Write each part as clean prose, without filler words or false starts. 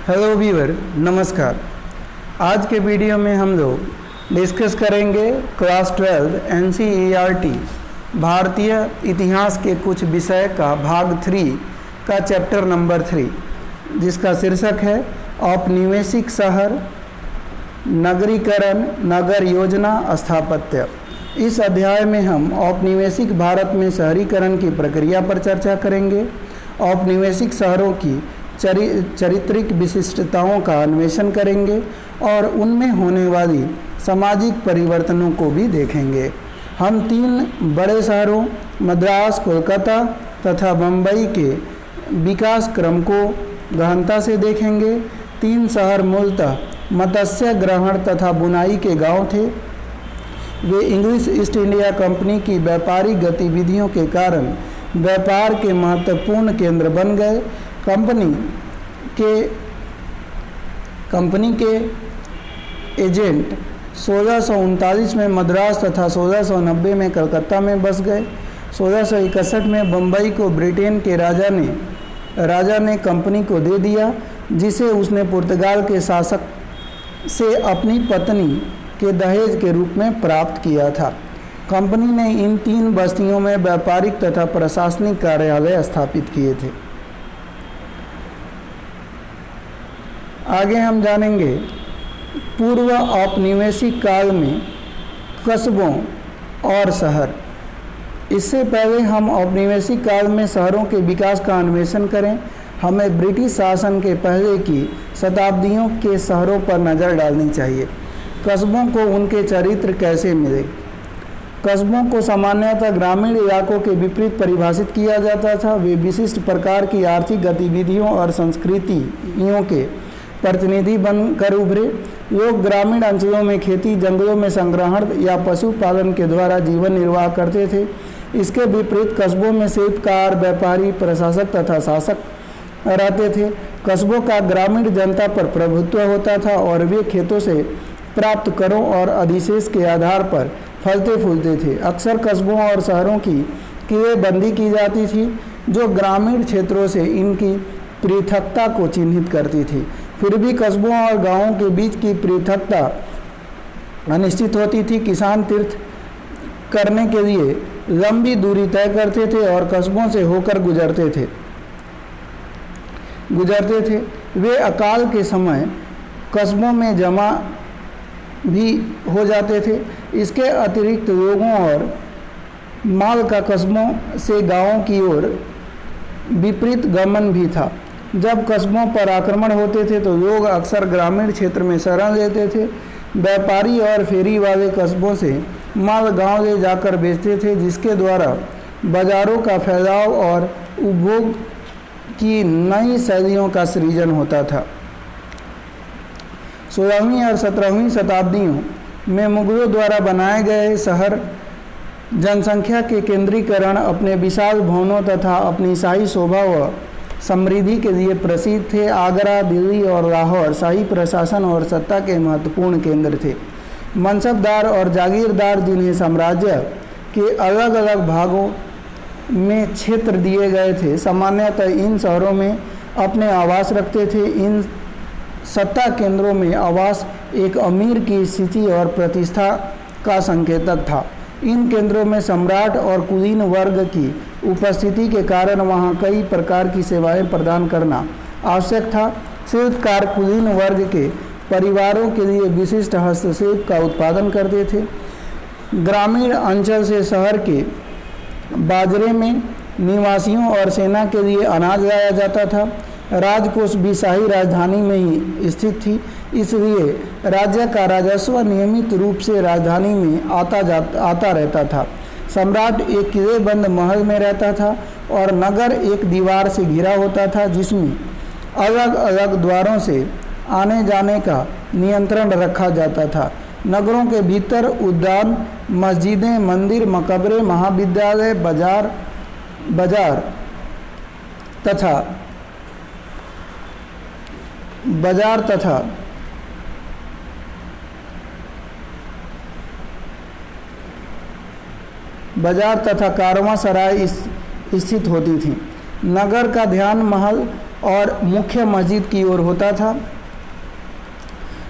Hello viewer, नमस्कार। आज के वीडियो में हम लोग डिस्कस करेंगे क्लास 12 NCERT भारतीय इतिहास के कुछ विषय का भाग 3 का चैप्टर नंबर 3, जिसका शीर्षक है औपनिवेशिक शहर, नगरीकरण, नगर योजना, स्थापत्य। इस अध्याय में हम औपनिवेशिक भारत में शहरीकरण की प्रक्रिया पर चर्चा करेंगे, औपनिवेशिक शहरों की चारित्रिक विशिष्टताओं का अन्वेषण करेंगे और उनमें होने वाली सामाजिक परिवर्तनों को भी देखेंगे। हम 3 बड़े शहरों मद्रास, कोलकाता तथा बम्बई के विकास क्रम को गहनता से देखेंगे। 3 शहर मूलतः मत्स्य ग्रहण तथा बुनाई के गांव थे। वे इंग्लिश ईस्ट इंडिया कंपनी की व्यापारिक गतिविधियों के कारण व्यापार के महत्वपूर्ण केंद्र बन गए। कंपनी के एजेंट 1639 में मद्रास तथा 1690 में कलकत्ता में बस गए। 1661 में बम्बई को ब्रिटेन के राजा ने कंपनी को दे दिया, जिसे उसने पुर्तगाल के शासक से अपनी पत्नी के दहेज के रूप में प्राप्त किया था। कंपनी ने इन 3 बस्तियों में व्यापारिक तथा प्रशासनिक कार्यालय स्थापित किए थे। आगे हम जानेंगे पूर्व औपनिवेशिक काल में कस्बों और शहर। इससे पहले हम औपनिवेशिक काल में शहरों के विकास का अन्वेषण करें, हमें ब्रिटिश शासन के पहले की शताब्दियों के शहरों पर नज़र डालनी चाहिए। कस्बों को उनके चरित्र कैसे मिले? कस्बों को सामान्यतः ग्रामीण इलाकों के विपरीत परिभाषित किया जाता था। वे विशिष्ट प्रकार की आर्थिक गतिविधियों और संस्कृतियों के प्रतिनिधि बनकर उभरे। लोग ग्रामीण अंचलों में खेती, जंगलों में संग्रहण या पशुपालन के द्वारा जीवन निर्वाह करते थे। इसके विपरीत कस्बों में शिल्पकार, व्यापारी, प्रशासक तथा शासक रहते थे। कस्बों का ग्रामीण जनता पर प्रभुत्व होता था और वे खेतों से प्राप्त करों और अधिशेष के आधार पर फलते फूलते थे। अक्सर कस्बों और शहरों की किलेबंदी की जाती थी, जो ग्रामीण क्षेत्रों से इनकी पृथकता को चिन्हित करती थी। फिर भी कस्बों और गांवों के बीच की पृथकता अनिश्चित होती थी। किसान तीर्थ करने के लिए लंबी दूरी तय करते थे और कस्बों से होकर गुजरते थे। वे अकाल के समय कस्बों में जमा भी हो जाते थे। इसके अतिरिक्त लोगों और माल का कस्बों से गांवों की ओर विपरीत गमन भी था। जब कस्बों पर आक्रमण होते थे तो लोग अक्सर ग्रामीण क्षेत्र में शरण लेते थे। व्यापारी और फेरी वाले कस्बों से माल गांव ले जाकर बेचते थे, जिसके द्वारा बाजारों का फैलाव और उपभोग की नई शैलियों का सृजन होता था। 16वीं और 17वीं शताब्दियों में मुगलों द्वारा बनाए गए शहर जनसंख्या के केंद्रीकरण, अपने विशाल भवनों तथा अपनी शाही शोभा व समृद्धि के लिए प्रसिद्ध थे। आगरा, दिल्ली और लाहौर शाही प्रशासन और सत्ता के महत्वपूर्ण केंद्र थे। मनसबदार और जागीरदार, जिन्हें साम्राज्य के अलग अलग भागों में क्षेत्र दिए गए थे, सामान्यतः इन शहरों में अपने आवास रखते थे। इन सत्ता केंद्रों में आवास एक अमीर की स्थिति और प्रतिष्ठा का संकेतक था। इन केंद्रों में सम्राट और कुलीन वर्ग की उपस्थिति के कारण वहां कई प्रकार की सेवाएं प्रदान करना आवश्यक था। शिल्पकार कुलीन वर्ग के परिवारों के लिए विशिष्ट हस्तशिल्प का उत्पादन करते थे। ग्रामीण अंचल से शहर के बाजरे में निवासियों और सेना के लिए अनाज लाया जाता था। राजकोष भी शाही राजधानी में ही स्थित थी, इसलिए राज्य का राजस्व नियमित रूप से राजधानी में आता रहता था। सम्राट एक किलेबंद महल में रहता था और नगर एक दीवार से घिरा होता था, जिसमें अलग अलग द्वारों से आने जाने का नियंत्रण रखा जाता था। नगरों के भीतर उद्यान, मस्जिदें, मंदिर, मकबरे, महाविद्यालय, बाजार तथा कारवां सराय स्थित होती थीं। नगर का ध्यान महल और मुख्य मस्जिद की ओर होता था।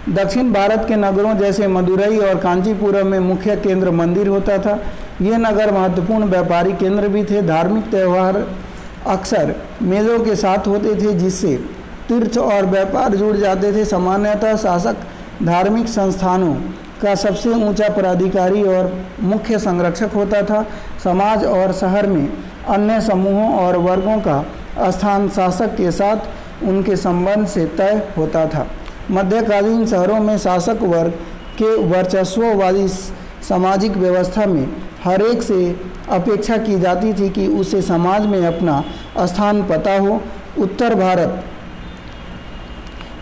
दक्षिण भारत के नगरों जैसे मदुरई और कांचीपुरम में मुख्य केंद्र मंदिर होता था। ये नगर महत्वपूर्ण व्यापारिक केंद्र भी थे। धार्मिक त्यौहार अक्सर मेलों के साथ होते थे, जिससे तीर्थ और व्यापार जुड़ जाते थे। सामान्यतः शासक धार्मिक संस्थानों का सबसे ऊंचा पदाधिकारी और मुख्य संरक्षक होता था। समाज और शहर में अन्य समूहों और वर्गों का स्थान शासक के साथ उनके संबंध से तय होता था। मध्यकालीन शहरों में शासक वर्ग के वर्चस्ववादी सामाजिक व्यवस्था में हर एक से अपेक्षा की जाती थी कि उसे समाज में अपना स्थान पता हो। उत्तर भारत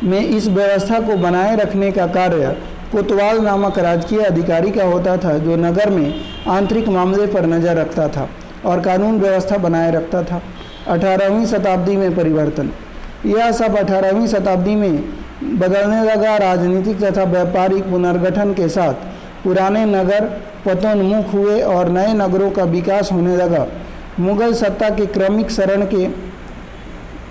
में इस व्यवस्था को बनाए रखने का कार्य कोतवाल नामक राजकीय अधिकारी का होता था, जो नगर में आंतरिक मामले पर नज़र रखता था और कानून व्यवस्था बनाए रखता था। 18वीं शताब्दी में परिवर्तन, यह सब 18वीं शताब्दी में बदलने लगा। राजनीतिक तथा व्यापारिक पुनर्गठन के साथ पुराने नगर पतोन्मुख हुए और नए नगरों का विकास होने लगा। मुगल सत्ता के क्रमिक क्षरण के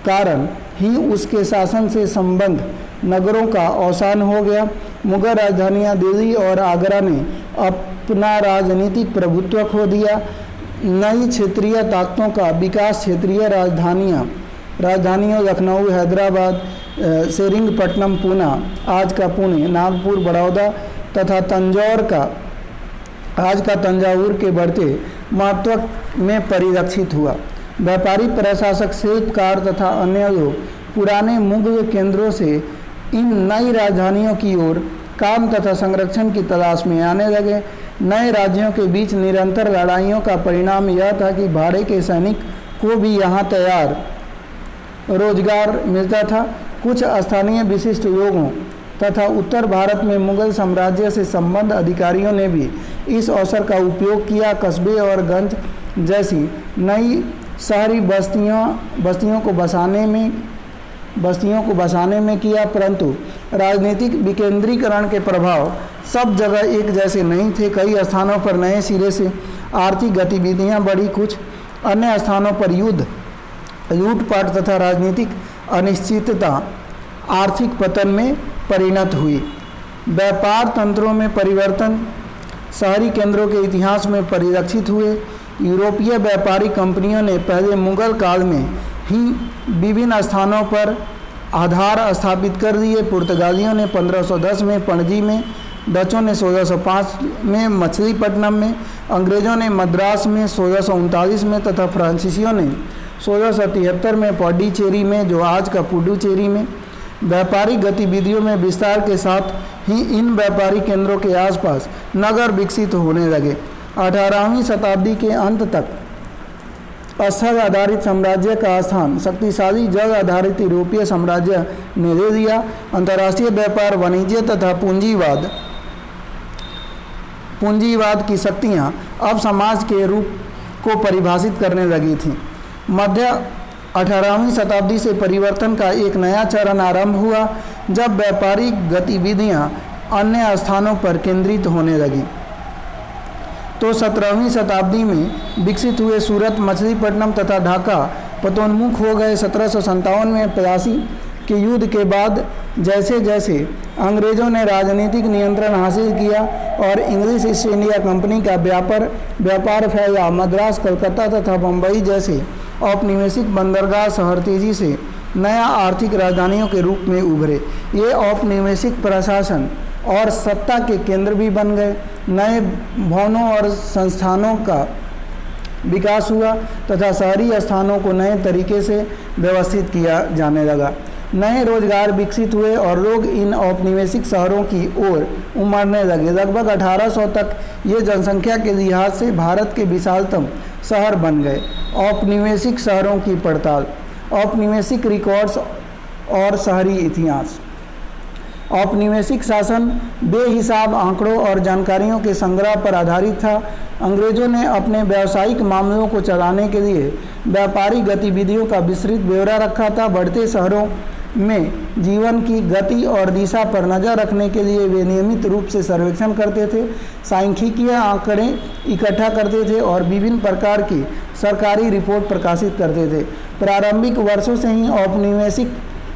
कारण ही उसके शासन से संबंध नगरों का अवसान हो गया। मुगल राजधानियां दिल्ली और आगरा ने अपना राजनीतिक प्रभुत्व खो दिया। नई क्षेत्रीय ताकतों का विकास क्षेत्रीय राजधानियों लखनऊ, हैदराबाद, सेरिंगपट्टनम, पूना, आज का पुणे, नागपुर, बड़ौदा तथा आज का तंजावुर के बढ़ते महत्व में परिलक्षित हुआ। व्यापारी, प्रशासक, शिल्पकार तथा अन्य लोग पुराने मुगल केंद्रों से इन नई राजधानियों की ओर काम तथा संरक्षण की तलाश में आने लगे। नए राज्यों के बीच निरंतर लड़ाइयों का परिणाम यह था कि भाड़े के सैनिक को भी यहाँ तैयार रोजगार मिलता था। कुछ स्थानीय विशिष्ट लोगों तथा उत्तर भारत में मुगल साम्राज्य से संबंध अधिकारियों ने भी इस अवसर का उपयोग किया। कस्बे और गंज जैसी नई शहरी बस्तियों को बसाने में किया, परंतु राजनीतिक विकेंद्रीकरण के प्रभाव सब जगह एक जैसे नहीं थे। कई स्थानों पर नए सिरे से आर्थिक गतिविधियां बढ़ी, कुछ अन्य स्थानों पर युद्ध, लूटपाट तथा राजनीतिक अनिश्चितता आर्थिक पतन में परिणत हुई। व्यापार तंत्रों में परिवर्तन शहरी केंद्रों के इतिहास में परिलक्षित हुए। यूरोपीय व्यापारी कंपनियों ने पहले मुगल काल में ही विभिन्न स्थानों पर आधार स्थापित कर दिए। पुर्तगालियों ने 1510 में पणजी में, डचों ने 1605 में मछलीपट्टनम में, अंग्रेजों ने मद्रास में 1639 में तथा फ्रांसीसियों ने 1673 में पौंडीचेरी में, जो आज का पुडुचेरी में। व्यापारिक गतिविधियों में विस्तार के साथ ही इन व्यापारिक केंद्रों के आसपास नगर विकसित होने लगे। 18वीं शताब्दी के अंत तक स्थल आधारित साम्राज्य का स्थान शक्तिशाली जल आधारित यूरोपीय साम्राज्य ने ले लिया। अंतर्राष्ट्रीय व्यापार, वाणिज्य तथा पूंजीवाद की शक्तियाँ अब समाज के रूप को परिभाषित करने लगी थीं। मध्य 18वीं शताब्दी से परिवर्तन का एक नया चरण आरंभ हुआ, जब व्यापारिक गतिविधियां अन्य स्थानों पर केंद्रित होने लगी। तो 17वीं शताब्दी में विकसित हुए सूरत, मछलीपट्टनम तथा ढाका पतोन्मुख हो गए। 1757 में प्लासी के युद्ध के बाद जैसे जैसे अंग्रेजों ने राजनीतिक नियंत्रण हासिल किया और इंग्लिश ईस्ट इंडिया कंपनी का व्यापार फैला, मद्रास, कलकत्ता तथा बम्बई जैसे औपनिवेशिक बंदरगाह शहर तेजी से नया आर्थिक राजधानियों के रूप में उभरे। ये औपनिवेशिक प्रशासन और सत्ता के केंद्र भी बन गए। नए भवनों और संस्थानों का विकास हुआ तथा शहरी स्थानों को नए तरीके से व्यवस्थित किया जाने लगा। नए रोजगार विकसित हुए और लोग इन औपनिवेशिक शहरों की ओर उमड़ने लगे। लगभग 1800 तक ये जनसंख्या के लिहाज से भारत के विशालतम शहर बन गए। औपनिवेशिक शहरों की पड़ताल, औपनिवेशिक रिकॉर्ड्स और शहरी इतिहास। औपनिवेशिक शासन बेहिसाब आंकड़ों और जानकारियों के संग्रह पर आधारित था। अंग्रेजों ने अपने व्यावसायिक मामलों को चलाने के लिए व्यापारिक गतिविधियों का विस्तृत ब्यौरा रखा था। बढ़ते शहरों में जीवन की गति और दिशा पर नज़र रखने के लिए वे नियमित रूप से सर्वेक्षण करते थे, सांख्यिकीय आंकड़े इकट्ठा करते थे और विभिन्न प्रकार की सरकारी रिपोर्ट प्रकाशित करते थे। प्रारंभिक वर्षों से ही औपनिवेशिक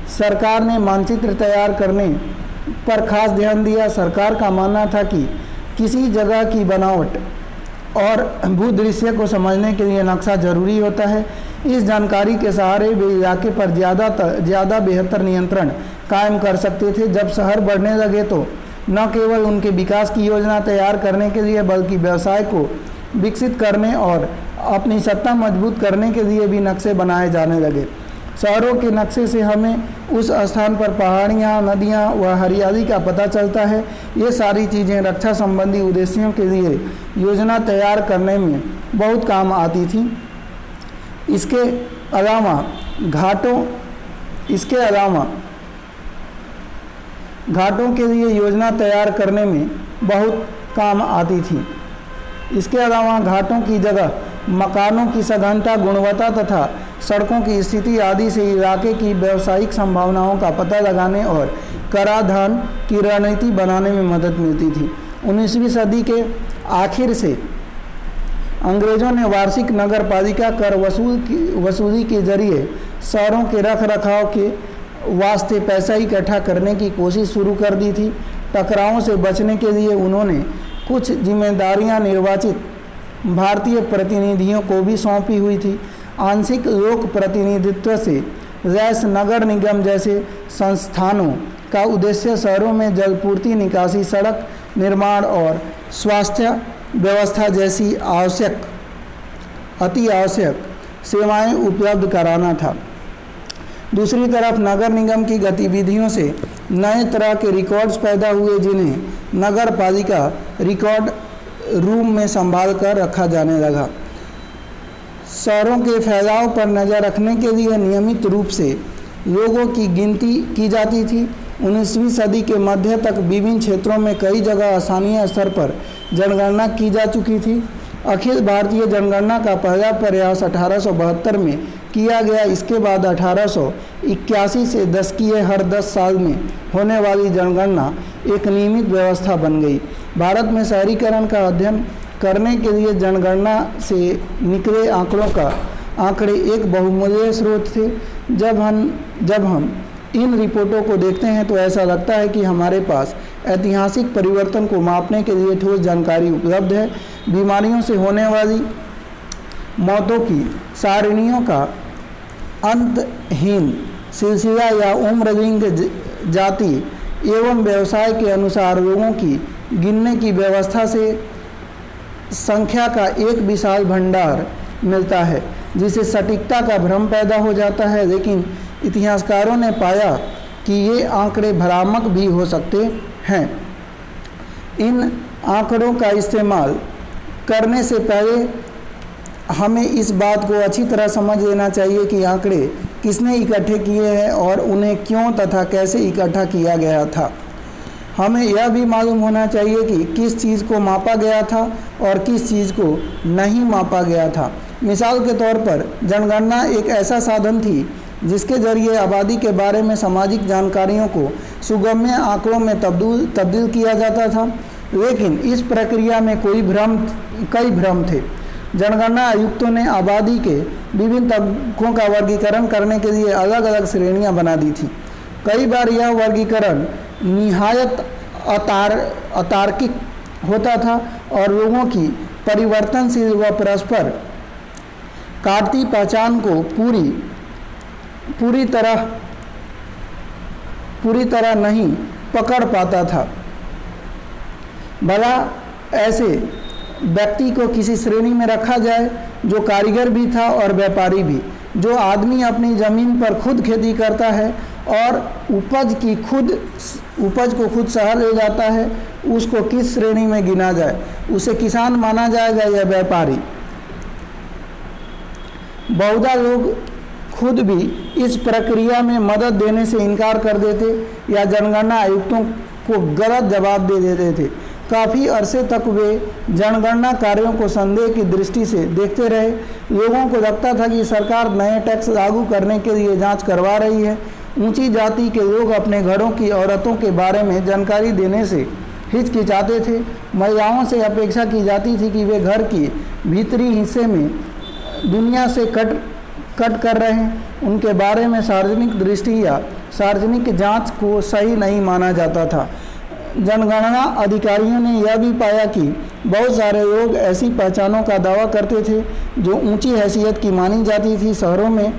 सरकार ने मानचित्र तैयार करने पर खास ध्यान दिया। सरकार का मानना था कि किसी जगह की बनावट और भूदृश्य को समझने के लिए नक्शा जरूरी होता है। इस जानकारी के सहारे वे इलाके पर ज़्यादा बेहतर नियंत्रण कायम कर सकते थे। जब शहर बढ़ने लगे तो न केवल उनके विकास की योजना तैयार करने के लिए बल्कि व्यवसाय को विकसित करने और अपनी सत्ता मजबूत करने के लिए भी नक्शे बनाए जाने लगे। शहरों के नक्शे से हमें उस स्थान पर पहाड़ियाँ, नदियाँ व हरियाली का पता चलता है। ये सारी चीज़ें रक्षा संबंधी उद्देश्यों के लिए योजना तैयार करने में बहुत काम आती थी। इसके अलावा घाटों के लिए योजना तैयार करने में बहुत काम आती थी। इसके अलावा घाटों की जगह मकानों की सघनता, गुणवत्ता तथा सड़कों की स्थिति आदि से इलाके की व्यावसायिक संभावनाओं का पता लगाने और कराधान की रणनीति बनाने में मदद मिलती थी। 19वीं सदी के आखिर से अंग्रेजों ने वार्षिक नगर पालिका कर वसूली के जरिए शहरों के रख रखाव के वास्ते पैसा इकट्ठा करने की कोशिश शुरू कर दी थी। टकरावों से बचने के लिए उन्होंने कुछ जिम्मेदारियां निर्वाचित भारतीय प्रतिनिधियों को भी सौंपी हुई थी। आंशिक लोक प्रतिनिधित्व से रैस नगर निगम जैसे संस्थानों का उद्देश्य शहरों में जलपूर्ति, निकासी, सड़क निर्माण और स्वास्थ्य व्यवस्था जैसी अति आवश्यक सेवाएं उपलब्ध कराना था। दूसरी तरफ नगर निगम की गतिविधियों से नए तरह के रिकॉर्ड्स पैदा हुए जिन्हें नगर पालिका रिकॉर्ड रूम में संभाल कर रखा जाने लगा। शहरों के फैलाव पर नज़र रखने के लिए नियमित रूप से लोगों की गिनती की जाती थी। 19वीं सदी के मध्य तक विभिन्न क्षेत्रों में कई जगह स्थानीय स्तर पर जनगणना की जा चुकी थी। अखिल भारतीय जनगणना का पहला प्रयास 1872 में किया गया। इसके बाद 1881 से दशकीय हर 10 साल में होने वाली जनगणना एक नियमित व्यवस्था बन गई। भारत में शहरीकरण का अध्ययन करने के लिए जनगणना से निकले आंकड़े एक बहुमूल्य स्रोत थे। जब हम इन रिपोर्टों को देखते हैं तो ऐसा लगता है कि हमारे पास ऐतिहासिक परिवर्तन को मापने के लिए ठोस जानकारी उपलब्ध है। बीमारियों से होने वाली मौतों की सारणियों का अंतहीन सिलसिला या उम्र, लिंग, जाति एवं व्यवसाय के अनुसार लोगों की गिनने की व्यवस्था से संख्या का एक विशाल भंडार मिलता है जिससे सटीकता का भ्रम पैदा हो जाता है। लेकिन इतिहासकारों ने पाया कि ये आंकड़े भ्रामक भी हो सकते हैं। इन आंकड़ों का इस्तेमाल करने से पहले हमें इस बात को अच्छी तरह समझ लेना चाहिए कि आंकड़े किसने इकट्ठे किए हैं और उन्हें क्यों तथा कैसे इकट्ठा किया गया था। हमें यह भी मालूम होना चाहिए कि किस चीज़ को मापा गया था और किस चीज़ को नहीं मापा गया था। मिसाल के तौर पर जनगणना एक ऐसा साधन थी जिसके जरिए आबादी के बारे में सामाजिक जानकारियों को सुगम्य आंकड़ों में तब्दील किया जाता था। लेकिन इस प्रक्रिया में कई भ्रम थे। जनगणना आयुक्तों ने आबादी के विभिन्न तबकों का वर्गीकरण करने के लिए अलग अलग श्रेणियां बना दी थी। कई बार यह वर्गीकरण निहायत अतार्किक होता था और लोगों की परिवर्तनशील व परस्पर काटती पहचान को पूरी तरह नहीं पकड़ पाता था। भला ऐसे व्यक्ति को किसी श्रेणी में रखा जाए जो कारीगर भी था और व्यापारी भी। जो आदमी अपनी ज़मीन पर खुद खेती करता है और उपज को खुद शहर ले जाता है, उसको किस श्रेणी में गिना जाए? उसे किसान माना जाएगा या व्यापारी? बहुधा लोग खुद भी इस प्रक्रिया में मदद देने से इनकार कर देते या जनगणना आयुक्तों को गलत जवाब दे देते थे। काफ़ी अरसे तक वे जनगणना कार्यों को संदेह की दृष्टि से देखते रहे। लोगों को लगता था कि सरकार नए टैक्स लागू करने के लिए जांच करवा रही है ऊंची जाति के लोग अपने घरों की औरतों के बारे में जानकारी देने से हिचकिचाते थे। महिलाओं से अपेक्षा की जाती थी कि वे घर की भीतरी हिस्से में दुनिया से कट कर रहे हैं। उनके बारे में सार्वजनिक दृष्टि या सार्वजनिक जांच को सही नहीं माना जाता था। जनगणना अधिकारियों ने यह भी पाया कि बहुत सारे लोग ऐसी पहचानों का दावा करते थे जो ऊंची हैसियत की मानी जाती थी। शहरों में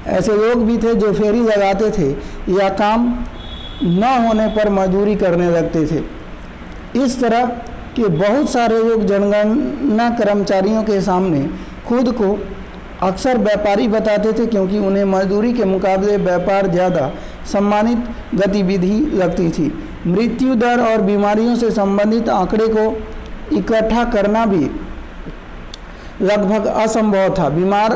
ऐसे लोग भी थे जो फेरी लगाते थे या काम न होने पर मजदूरी करने लगते थे। इस तरह के बहुत सारे लोग जनगणना कर्मचारियों के सामने खुद को अक्सर व्यापारी बताते थे, क्योंकि उन्हें मजदूरी के मुकाबले व्यापार ज़्यादा सम्मानित गतिविधि लगती थी। मृत्यु दर और बीमारियों से संबंधित आंकड़े को इकट्ठा करना भी लगभग असंभव था। बीमार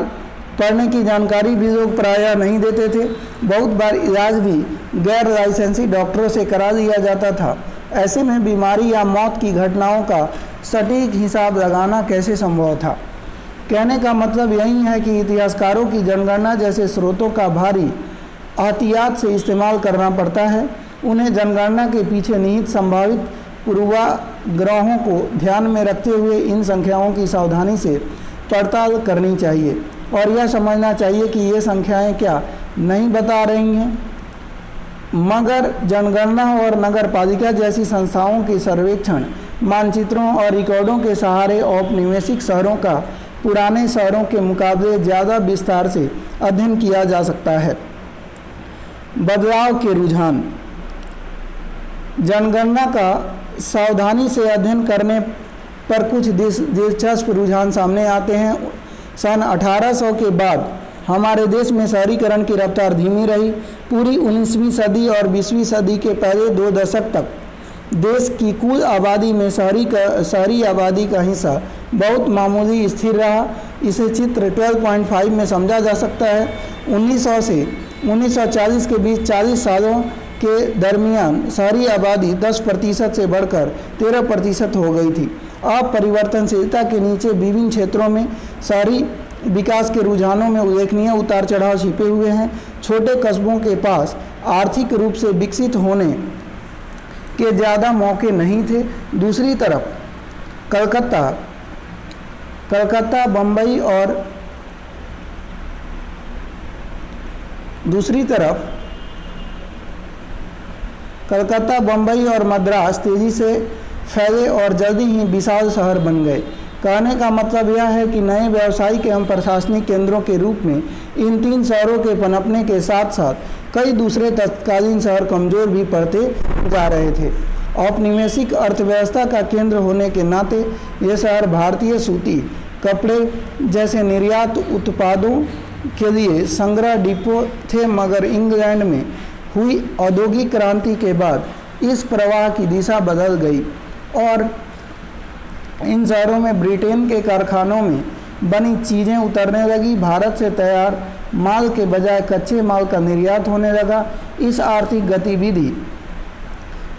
पड़ने की जानकारी भी लोग प्रायः नहीं देते थे। बहुत बार इलाज भी गैर लाइसेंसी डॉक्टरों से करा दिया जाता था। ऐसे में बीमारी या मौत की घटनाओं का सटीक हिसाब लगाना कैसे संभव था? कहने का मतलब यही है कि इतिहासकारों की जनगणना जैसे स्रोतों का भारी एहतियात से इस्तेमाल करना पड़ता है। उन्हें जनगणना के पीछे निहित संभावित पूर्वाग्रहों को ध्यान में रखते हुए इन संख्याओं की सावधानी से पड़ताल करनी चाहिए और यह समझना चाहिए कि ये संख्याएं क्या नहीं बता रही हैं। मगर जनगणना और नगर पालिका जैसी संस्थाओं के सर्वेक्षण, मानचित्रों और रिकॉर्डों के सहारे औपनिवेशिक शहरों का पुराने शहरों के मुकाबले ज़्यादा विस्तार से अध्ययन किया जा सकता है। बदलाव के रुझान। जनगणना का सावधानी से अध्ययन करने पर कुछ दिलचस्प रुझान सामने आते हैं। सन 1800 के बाद हमारे देश में शहरीकरण की रफ्तार धीमी रही। पूरी 19वीं सदी और 20वीं सदी के पहले 2 दशक तक देश की कुल आबादी में शहरी आबादी का हिस्सा बहुत मामूली स्थिर रहा। इसे चित्र 12.5 में समझा जा सकता है। 1900 से 1940 के बीच 40 सालों के दरमियान शहरी आबादी 10% से बढ़कर 13% हो गई थी। अब परिवर्तनशीलता के नीचे विभिन्न क्षेत्रों में शहरी विकास के रुझानों में उल्लेखनीय उतार चढ़ाव छिपे हुए हैं। छोटे कस्बों के पास आर्थिक रूप से विकसित होने के ज़्यादा मौके नहीं थे। दूसरी तरफ कलकत्ता, बम्बई और मद्रास तेज़ी से फैले और जल्दी ही विशाल शहर बन गए। कहने का मतलब यह है कि नए व्यावसायिक एवं प्रशासनिक केंद्रों के रूप में इन 3 शहरों के पनपने के साथ साथ कई दूसरे तत्कालीन शहर कमज़ोर भी पड़ते जा रहे थे। औपनिवेशिक अर्थव्यवस्था का केंद्र होने के नाते ये शहर भारतीय सूती कपड़े जैसे निर्यात उत्पादों के लिए संग्रह डिपो थे। मगर इंग्लैंड में हुई औद्योगिक क्रांति के बाद इस प्रवाह की दिशा बदल गई और इन शहरों में ब्रिटेन के कारखानों में बनी चीज़ें उतरने लगी। भारत से तैयार माल के बजाय कच्चे माल का निर्यात होने लगा। इस आर्थिक गतिविधि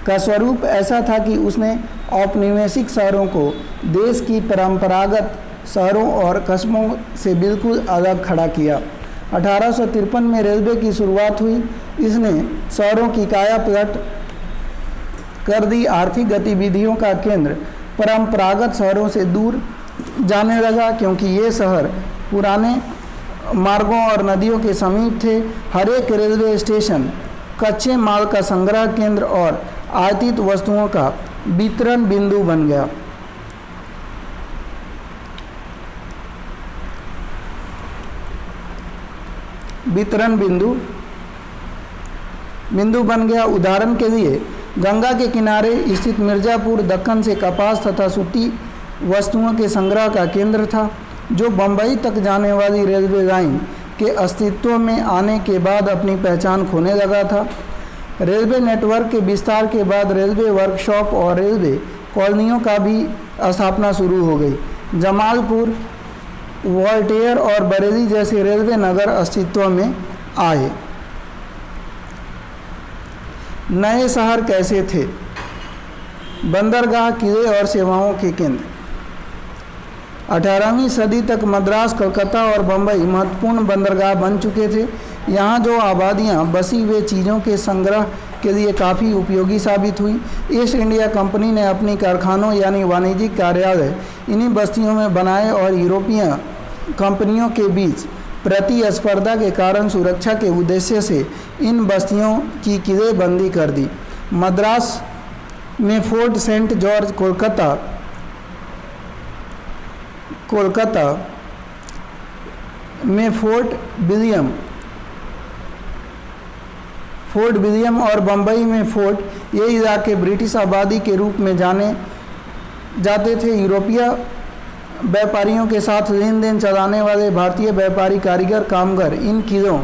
का स्वरूप ऐसा था कि उसने औपनिवेशिक शहरों को देश की परंपरागत शहरों और कस्बों से बिल्कुल अलग खड़ा किया। 1853 में रेलवे की शुरुआत हुई। इसने शहरों की काया पलट कर दी। आर्थिक गतिविधियों का केंद्र परंपरागत शहरों से दूर जाने लगा, क्योंकि ये शहर पुराने मार्गों और नदियों के समीप थे। हर एक रेलवे स्टेशन कच्चे माल का संग्रह केंद्र और आयातित वस्तुओं का वितरण बिंदु बन गया। उदाहरण के लिए गंगा के किनारे स्थित मिर्ज़ापुर दक्कन से कपास तथा सूती वस्तुओं के संग्रह का केंद्र था, जो बम्बई तक जाने वाली रेलवे लाइन के अस्तित्व में आने के बाद अपनी पहचान खोने लगा था। रेलवे नेटवर्क के विस्तार के बाद रेलवे वर्कशॉप और रेलवे कॉलोनियों का भी स्थापना शुरू हो गई। जमालपुर, वोल्टेयर और बरेली जैसे रेलवे नगर अस्तित्व में आए। नए शहर कैसे थे? बंदरगाह, किले और सेवाओं के केंद्र। 18वीं सदी तक मद्रास, कलकत्ता और बम्बई महत्वपूर्ण बंदरगाह बन चुके थे। यहाँ जो आबादियाँ बसी वे चीज़ों के संग्रह के लिए काफ़ी उपयोगी साबित हुई। ईस्ट इंडिया कंपनी ने अपनी कारखानों यानी वाणिज्यिक कार्यालय इन्हीं बस्तियों में बनाए और यूरोपीय कंपनियों के बीच प्रतिस्पर्धा के कारण सुरक्षा के उद्देश्य से इन बस्तियों की किलेबंदी कर दी। मद्रास में फोर्ट सेंट जॉर्ज, कोलकाता में फोर्ट विलियम और बम्बई में फोर्ट, ये इलाके ब्रिटिश आबादी के रूप में जाने जाते थे। यूरोपीय व्यापारियों के साथ लेन देन चलाने वाले भारतीय व्यापारी, कारीगर, कामगार इन किलों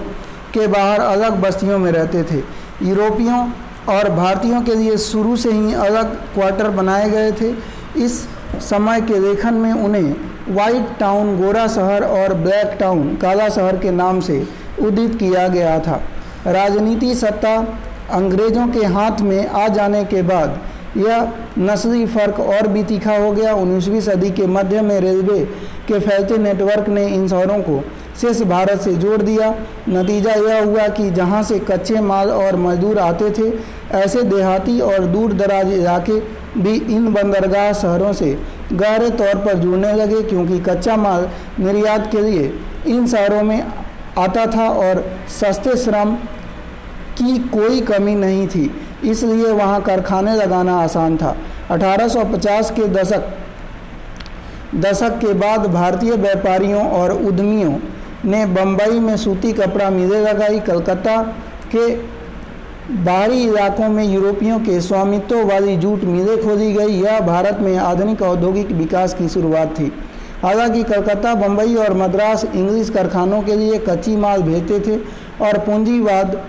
के बाहर अलग बस्तियों में रहते थे। यूरोपियों और भारतीयों के लिए शुरू से ही अलग क्वार्टर बनाए गए थे। इस समय के लेखन में उन्हें व्हाइट टाउन गोरा शहर और ब्लैक टाउन काला शहर के नाम से उद्धित किया गया था। राजनीति सत्ता अंग्रेज़ों के हाथ में आ जाने के बाद यह नस्ली फ़र्क और भी तीखा हो गया। 19वीं सदी के मध्य में रेलवे के फैलते नेटवर्क ने इन शहरों को शेष भारत से जोड़ दिया। नतीजा यह हुआ कि जहां से कच्चे माल और मजदूर आते थे, ऐसे देहाती और दूर दराज इलाके भी इन बंदरगाह शहरों से गहरे तौर पर जुड़ने लगे, क्योंकि कच्चा माल निर्यात के लिए इन शहरों में आता था और सस्ते श्रम की कोई कमी नहीं थी, इसलिए वहां कारखाने लगाना आसान था। 1850 के दशक के बाद भारतीय व्यापारियों और उद्यमियों ने बम्बई में सूती कपड़ा मिलें लगाई। कलकत्ता के बाहरी इलाकों में यूरोपियों के स्वामित्व वाली जूट मिलें खोली गई। यह भारत में आधुनिक औद्योगिक विकास की शुरुआत थी। हालांकि कलकत्ता, बम्बई और मद्रास इंग्लिश कारखानों के लिए कच्ची माल भेजते थे और पूंजीवाद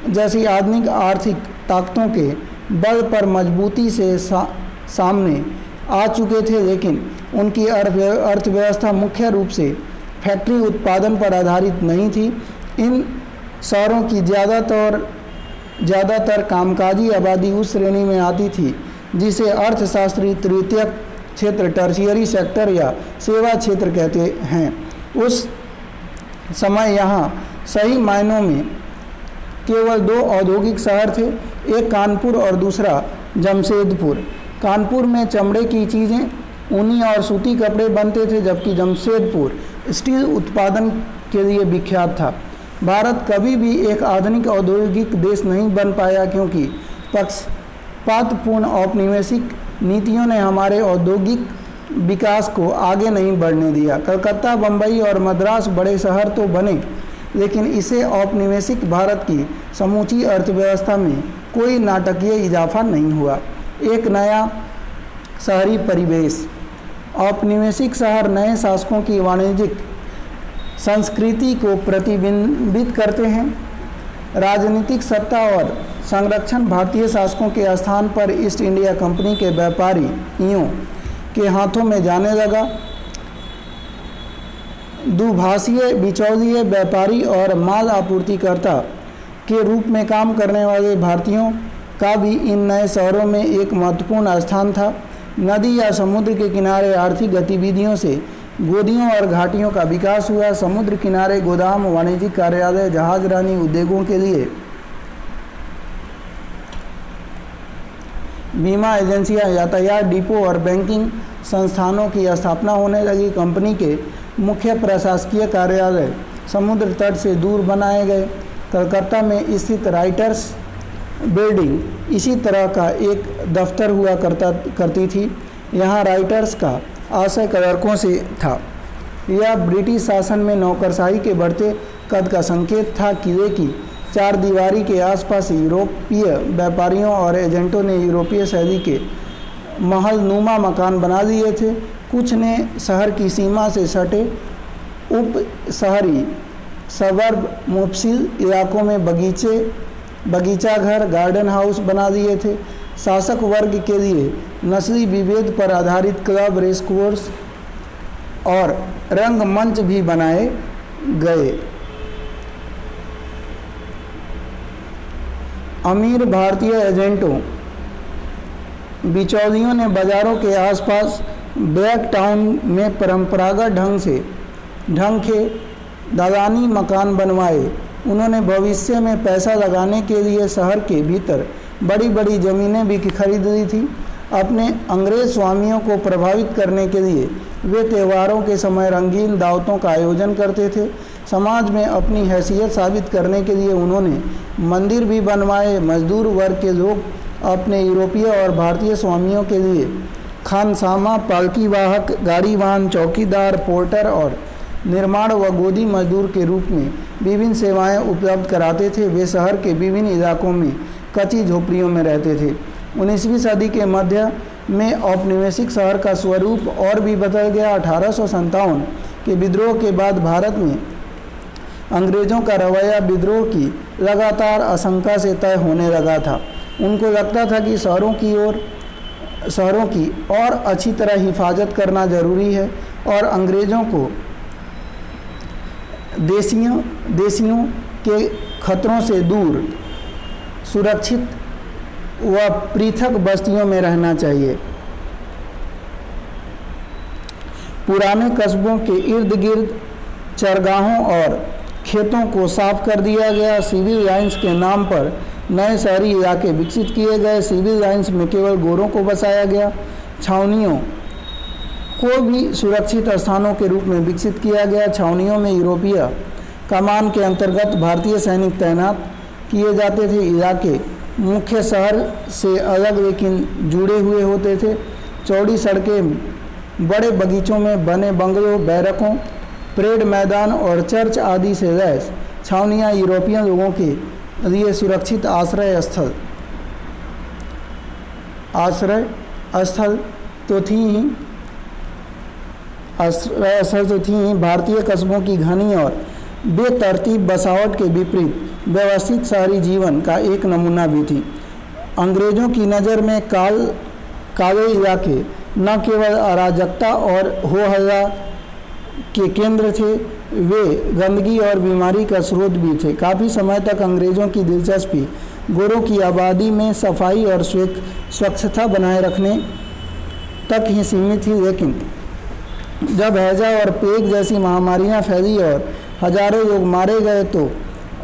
जैसी आधुनिक आर्थिक ताकतों के बल पर मजबूती से सामने आ चुके थे, लेकिन उनकी अर्थव्यवस्था मुख्य रूप से फैक्ट्री उत्पादन पर आधारित नहीं थी। इन शहरों की ज़्यादातर कामकाजी आबादी उस श्रेणी में आती थी जिसे अर्थशास्त्री तृतीयक क्षेत्र, टर्शियरी सेक्टर या सेवा क्षेत्र कहते हैं। उस समय यहाँ सही मायनों में केवल 2 औद्योगिक शहर थे, एक कानपुर और दूसरा जमशेदपुर। कानपुर में चमड़े की चीज़ें, ऊनी और सूती कपड़े बनते थे, जबकि जमशेदपुर स्टील उत्पादन के लिए विख्यात था। भारत कभी भी एक आधुनिक औद्योगिक देश नहीं बन पाया, क्योंकि पक्षपातपूर्ण औपनिवेशिक नीतियों ने हमारे औद्योगिक विकास को आगे नहीं बढ़ने दिया। कलकत्ता, बम्बई और मद्रास बड़े शहर तो बने, लेकिन इसे औपनिवेशिक भारत की समूची अर्थव्यवस्था में कोई नाटकीय इजाफा नहीं हुआ। एक नया शहरी परिवेश। औपनिवेशिक शहर नए शासकों की वाणिज्यिक संस्कृति को प्रतिबिंबित करते हैं। राजनीतिक सत्ता और संरक्षण भारतीय शासकों के स्थान पर ईस्ट इंडिया कंपनी के व्यापारियों के हाथों में जाने लगा। दुभाषीय, बिचौलिए, व्यापारी और माल आपूर्तिकर्ता के रूप में काम करने वाले भारतीयों का भी इन नए शहरों में एक महत्वपूर्ण स्थान था। नदी या समुद्र के किनारे आर्थिक गतिविधियों से गोदियों और घाटियों का विकास हुआ। समुद्र किनारे गोदाम, वाणिज्यिक कार्यालय, जहाजरानी उद्योगों के लिए बीमा एजेंसियां, यातायात डिपो और बैंकिंग संस्थानों की स्थापना होने लगी। कंपनी के मुख्य प्रशासकीय कार्यालय समुद्र तट से दूर बनाए गए। कलकत्ता में स्थित राइटर्स बिल्डिंग इसी तरह का एक दफ्तर हुआ करती थी। यहाँ राइटर्स का आशय क्लर्कों से था। यह ब्रिटिश शासन में नौकरशाही के बढ़ते कद का संकेत था। किले की 4 दीवारी के आसपास यूरोपीय व्यापारियों और एजेंटों ने यूरोपीय शैली के महल नुमा मकान बना लिए थे। कुछ ने शहर की सीमा से सटे उप शहरी सबर्ब मुफसिल इलाकों में बगीचा घर, गार्डन हाउस बना दिए थे। शासक वर्ग के लिए नस्ली विभेद पर आधारित क्लब, रेसकोर्स और रंगमंच भी बनाए गए। अमीर भारतीय एजेंटों, बिचौलियों ने बाजारों के आसपास ब्लैक टाउन में परंपरागत ढंग के दालानी मकान बनवाए। उन्होंने भविष्य में पैसा लगाने के लिए शहर के भीतर बड़ी बड़ी ज़मीनें भी खरीद ली थी। अपने अंग्रेज स्वामियों को प्रभावित करने के लिए वे त्योहारों के समय रंगीन दावतों का आयोजन करते थे। समाज में अपनी हैसियत साबित करने के लिए उन्होंने मंदिर भी बनवाए। मजदूर वर्ग के लोग अपने यूरोपीय और भारतीय स्वामियों के लिए खानसामा, पालकी वाहक, गाड़ी वाहन, चौकीदार, पोर्टर और निर्माण व गोदी मजदूर के रूप में विभिन्न सेवाएं उपलब्ध कराते थे। वे शहर के विभिन्न इलाकों में कच्ची झोपड़ियों में रहते थे। 19वीं सदी के मध्य में औपनिवेशिक शहर का स्वरूप और भी बदल गया। 1857 के विद्रोह के बाद भारत में अंग्रेज़ों का रवैया विद्रोह की लगातार आशंका से तय होने लगा था। उनको लगता था कि शहरों की और अच्छी तरह हिफाजत करना जरूरी है और अंग्रेज़ों को देशियों के खतरों से दूर सुरक्षित व पृथक बस्तियों में रहना चाहिए। पुराने कस्बों के इर्द गिर्द चरगाहों और खेतों को साफ कर दिया गया। सिविल लाइन्स के नाम पर नए शहरी इलाके विकसित किए गए। सिविल लाइन्स में केवल गोरों को बसाया गया। छावनियों को भी सुरक्षित स्थानों के रूप में विकसित किया गया। छावनियों में यूरोपीय कमान के अंतर्गत भारतीय सैनिक तैनात किए जाते थे। इलाके मुख्य शहर से अलग लेकिन जुड़े हुए होते थे। चौड़ी सड़कें, बड़े बगीचों में बने बंगलों, बैरकों, परेड मैदान और चर्च आदि से लैस छावनियाँ यूरोपीय लोगों के लिए सुरक्षित आश्रय स्थल तो थी ही। भारतीय कस्बों की घनी और बेतरतीब बसावट के विपरीत व्यवस्थित शहरी जीवन का एक नमूना भी थी। अंग्रेज़ों की नज़र में काले इलाके न केवल अराजकता और हो हल्ला के केंद्र थे, वे गंदगी और बीमारी का स्रोत भी थे। काफ़ी समय तक अंग्रेज़ों की दिलचस्पी गोरों की आबादी में सफाई और स्वच्छता बनाए रखने तक ही सीमित थी, लेकिन जब हैजा और प्लेग जैसी महामारियां फैली और हजारों लोग मारे गए तो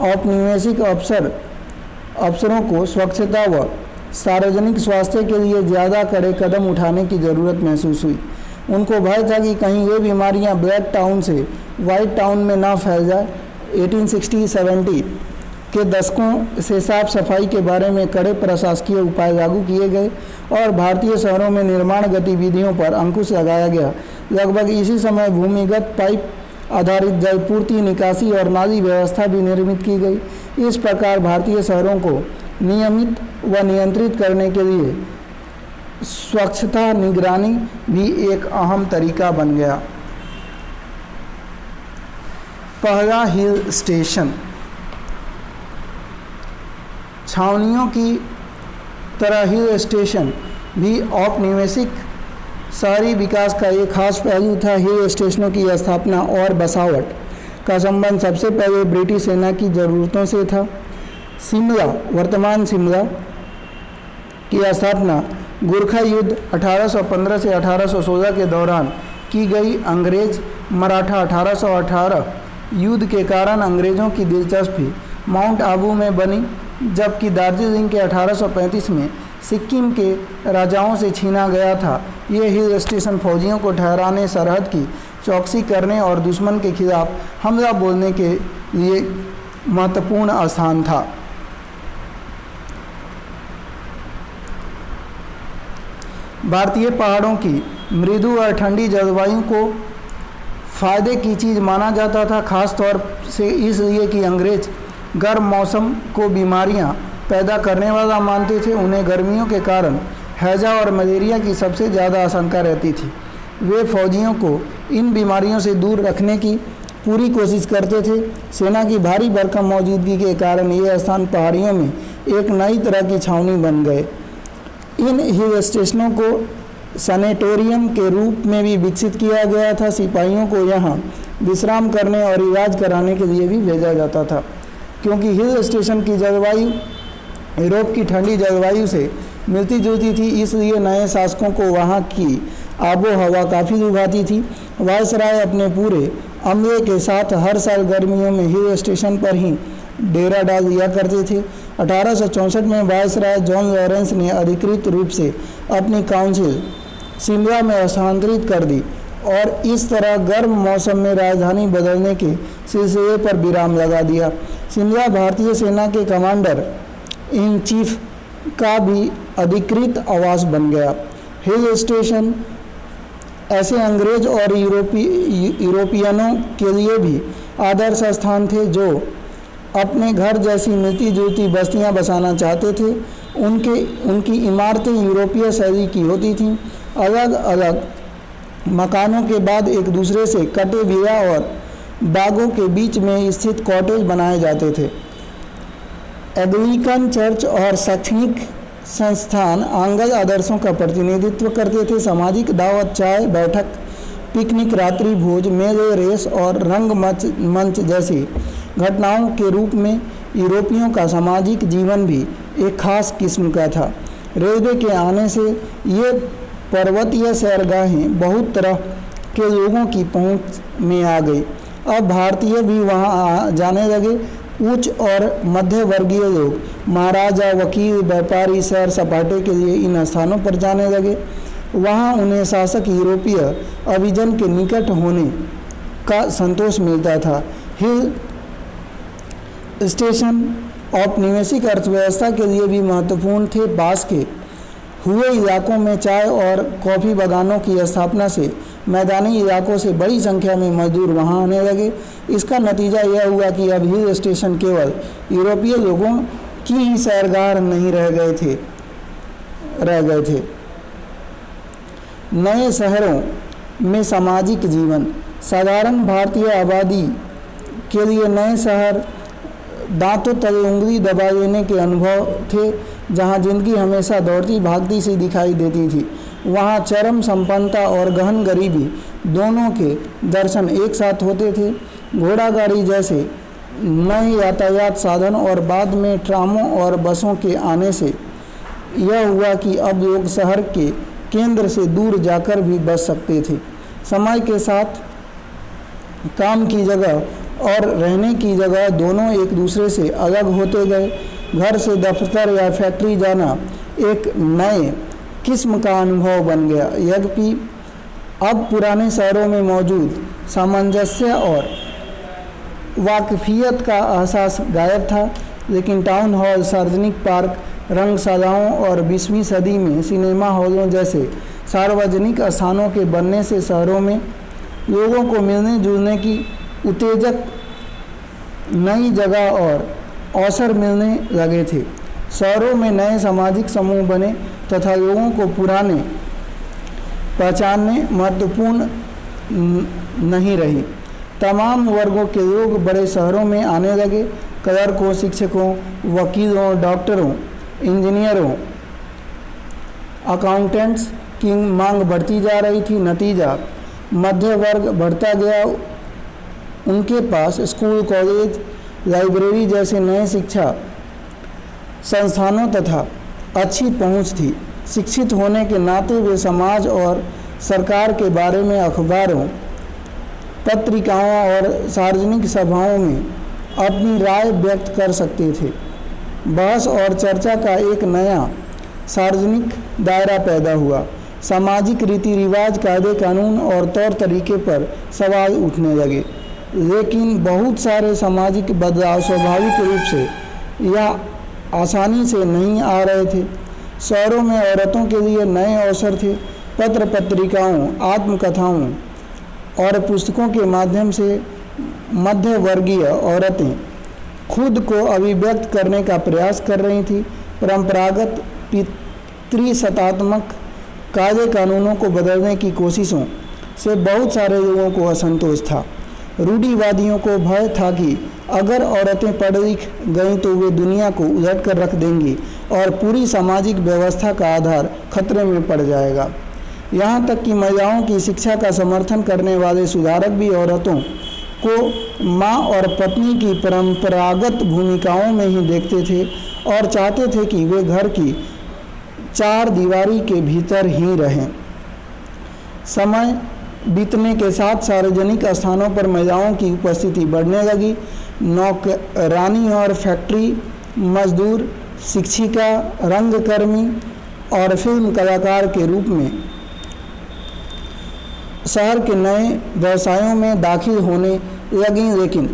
औपनिवेशिक अफसरों को स्वच्छता व सार्वजनिक स्वास्थ्य के लिए ज़्यादा कड़े कदम उठाने की ज़रूरत महसूस हुई। उनको भय था कि कहीं ये बीमारियां ब्लैक टाउन से वाइट टाउन में ना फैल जाए। 1860-70 के दशकों से साफ सफाई के बारे में कड़े प्रशासकीय उपाय लागू किए गए और भारतीय शहरों में निर्माण गतिविधियों पर अंकुश लगाया गया। लगभग इसी समय भूमिगत पाइप आधारित जलपूर्ति, निकासी और नाली व्यवस्था भी निर्मित की गई। इस प्रकार भारतीय शहरों को नियमित व नियंत्रित करने के लिए स्वच्छता निगरानी भी एक अहम तरीका बन गया। पहला हिल स्टेशन। छावनियों की तरह हिल स्टेशन भी औपनिवेशिक शहरी विकास का एक खास पहलू था। हिल स्टेशनों की स्थापना और बसावट का संबंध सबसे पहले ब्रिटिश सेना की ज़रूरतों से था। शिमला, वर्तमान शिमला की स्थापना गोरखा युद्ध 1815 से 1816 के दौरान की गई। अंग्रेज मराठा 1818 युद्ध के कारण अंग्रेज़ों की दिलचस्पी माउंट आबू में बनी, जबकि दार्जिलिंग के 1835 में सिक्किम के राजाओं से छीना गया था। ये हिल स्टेशन फौजियों को ठहराने, सरहद की चौकसी करने और दुश्मन के खिलाफ हमला बोलने के लिए महत्वपूर्ण स्थान था। भारतीय पहाड़ों की मृदु और ठंडी जलवायु को फायदे की चीज़ माना जाता था, खास तौर से इसलिए कि अंग्रेज गर्म मौसम को बीमारियां पैदा करने वाला मानते थे। उन्हें गर्मियों के कारण हैजा और मलेरिया की सबसे ज़्यादा आशंका रहती थी। वे फौजियों को इन बीमारियों से दूर रखने की पूरी कोशिश करते थे। सेना की भारी भरकम मौजूदगी के कारण ये स्थान पहाड़ियों में एक नई तरह की छावनी बन गए। इन हिल स्टेशनों को सैनिटोरियम के रूप में भी विकसित किया गया था। सिपाहियों को यहाँ विश्राम करने और इलाज कराने के लिए भी भेजा जाता था। क्योंकि हिल स्टेशन की जलवायु यूरोप की ठंडी जलवायु से मिलती जुलती थी, इसलिए नए शासकों को वहाँ की आबो हवा काफ़ी लुभाती थी। वायसराय अपने पूरे अमले के साथ हर साल गर्मियों में हिल स्टेशन पर ही डेरा डाल दिया करते थे। 1864 में वायसराय जॉन लॉरेंस ने अधिकृत रूप से अपनी काउंसिल शिमला में स्थानांतरित कर दी और इस तरह गर्म मौसम में राजधानी बदलने के सिलसिले पर विराम लगा दिया। शिमला भारतीय सेना के कमांडर इन चीफ का भी अधिकृत आवास बन गया। हिल स्टेशन ऐसे अंग्रेज और यूरोपियनों के लिए भी आदर्श स्थान थे जो अपने घर जैसी मिलती जुलती बस्तियां बसाना चाहते थे। उनकी इमारतें यूरोपीय शैली की होती थीं। अलग अलग मकानों के बाद एक दूसरे से कटे विला और बागों के बीच में स्थित कॉटेज बनाए जाते थे। एंग्लिकन चर्च और शैक्षणिक संस्थान आंग्ल आदर्शों का प्रतिनिधित्व करते थे। सामाजिक दावत, चाय बैठक, पिकनिक, रात्रि भोज, मेले, रेस और रंग मंच जैसी घटनाओं के रूप में यूरोपियों का सामाजिक जीवन भी एक खास किस्म का था। रेलवे के आने से ये पर्वतीय सैरगाहें बहुत तरह के लोगों की पहुंच में आ गई। अब भारतीय भी वहां जाने लगे। उच्च और मध्य वर्गीय लोग, महाराजा, वकील, व्यापारी सैर सपाटे के लिए इन स्थानों पर जाने लगे। वहां उन्हें शासक यूरोपीय अभिजन के निकट होने का संतोष मिलता था। हिल स्टेशन औपनिवेशिक अर्थव्यवस्था के लिए भी महत्वपूर्ण थे। पास के हुए इलाकों में चाय और कॉफ़ी बागानों की स्थापना से मैदानी इलाकों से बड़ी संख्या में मजदूर वहां आने लगे। इसका नतीजा यह हुआ कि अब हिल स्टेशन केवल यूरोपीय लोगों की ही सैरगाह नहीं रह गए थे। नए शहरों में सामाजिक जीवन, साधारण भारतीय आबादी के लिए नए शहर दांतों तले उंगली दबा लेने के अनुभव थे। जहां जिंदगी हमेशा दौड़ती भागती सी दिखाई देती थी, वहां चरम संपन्नता और गहन गरीबी दोनों के दर्शन एक साथ होते थे। घोड़ा गाड़ी जैसे नए यातायात साधन और बाद में ट्रामों और बसों के आने से यह हुआ कि अब लोग शहर के केंद्र से दूर जाकर भी बच सकते थे। समय के साथ काम की जगह और रहने की जगह दोनों एक दूसरे से अलग होते गए। घर से दफ्तर या फैक्ट्री जाना एक नए किस्म का अनुभव बन गया। यद्यपि अब पुराने शहरों में मौजूद सामंजस्य और वाकफियत का एहसास गायब था, लेकिन टाउन हॉल, सार्वजनिक पार्क, रंगशालाओं और 20वीं सदी में सिनेमा हॉलों जैसे सार्वजनिक स्थानों के बनने से शहरों में लोगों को मिलने जुलने की उत्तेजक नई जगह और अवसर मिलने लगे थे। शहरों में नए सामाजिक समूह बने तथा लोगों को पुराने पहचानने महत्वपूर्ण नहीं रही। तमाम वर्गों के लोग बड़े शहरों में आने लगे। क्लर्कों, शिक्षकों, वकीलों, डॉक्टरों, इंजीनियरों, अकाउंटेंट्स की मांग बढ़ती जा रही थी। नतीजा, मध्य वर्ग बढ़ता गया। उनके पास स्कूल, कॉलेज, लाइब्रेरी जैसे नए शिक्षा संस्थानों तथा अच्छी पहुंच थी। शिक्षित होने के नाते वे समाज और सरकार के बारे में अखबारों, पत्रिकाओं और सार्वजनिक सभाओं में अपनी राय व्यक्त कर सकते थे। बहस और चर्चा का एक नया सार्वजनिक दायरा पैदा हुआ। सामाजिक रीति रिवाज, कायदे कानून और तौर तरीके पर सवाल उठने लगे। लेकिन बहुत सारे सामाजिक बदलाव स्वाभाविक रूप से या आसानी से नहीं आ रहे थे। शहरों में औरतों के लिए नए अवसर थे। पत्र पत्रिकाओं, आत्मकथाओं और पुस्तकों के माध्यम से मध्य वर्गीय औरतें खुद को अभिव्यक्त करने का प्रयास कर रही थी। परंपरागत पितृसत्तात्मक कायदे कानूनों को बदलने की कोशिशों से बहुत सारे लोगों को असंतोष था। रूढ़िवादियों को भय था कि अगर औरतें पढ़ लिख गईं तो वे दुनिया को उलट कर रख देंगी और पूरी सामाजिक व्यवस्था का आधार खतरे में पड़ जाएगा। यहाँ तक कि महिलाओं की शिक्षा का समर्थन करने वाले सुधारक भी औरतों को माँ और पत्नी की परंपरागत भूमिकाओं में ही देखते थे और चाहते थे कि वे घर की चार दीवारी के भीतर ही रहें। समय बीतने के साथ सार्वजनिक स्थानों पर महिलाओं की उपस्थिति बढ़ने लगी। नौकरानी और फैक्ट्री मजदूर, शिक्षिका, रंगकर्मी और फिल्म कलाकार के रूप में शहर के नए व्यवसायों में दाखिल होने लगीं, लेकिन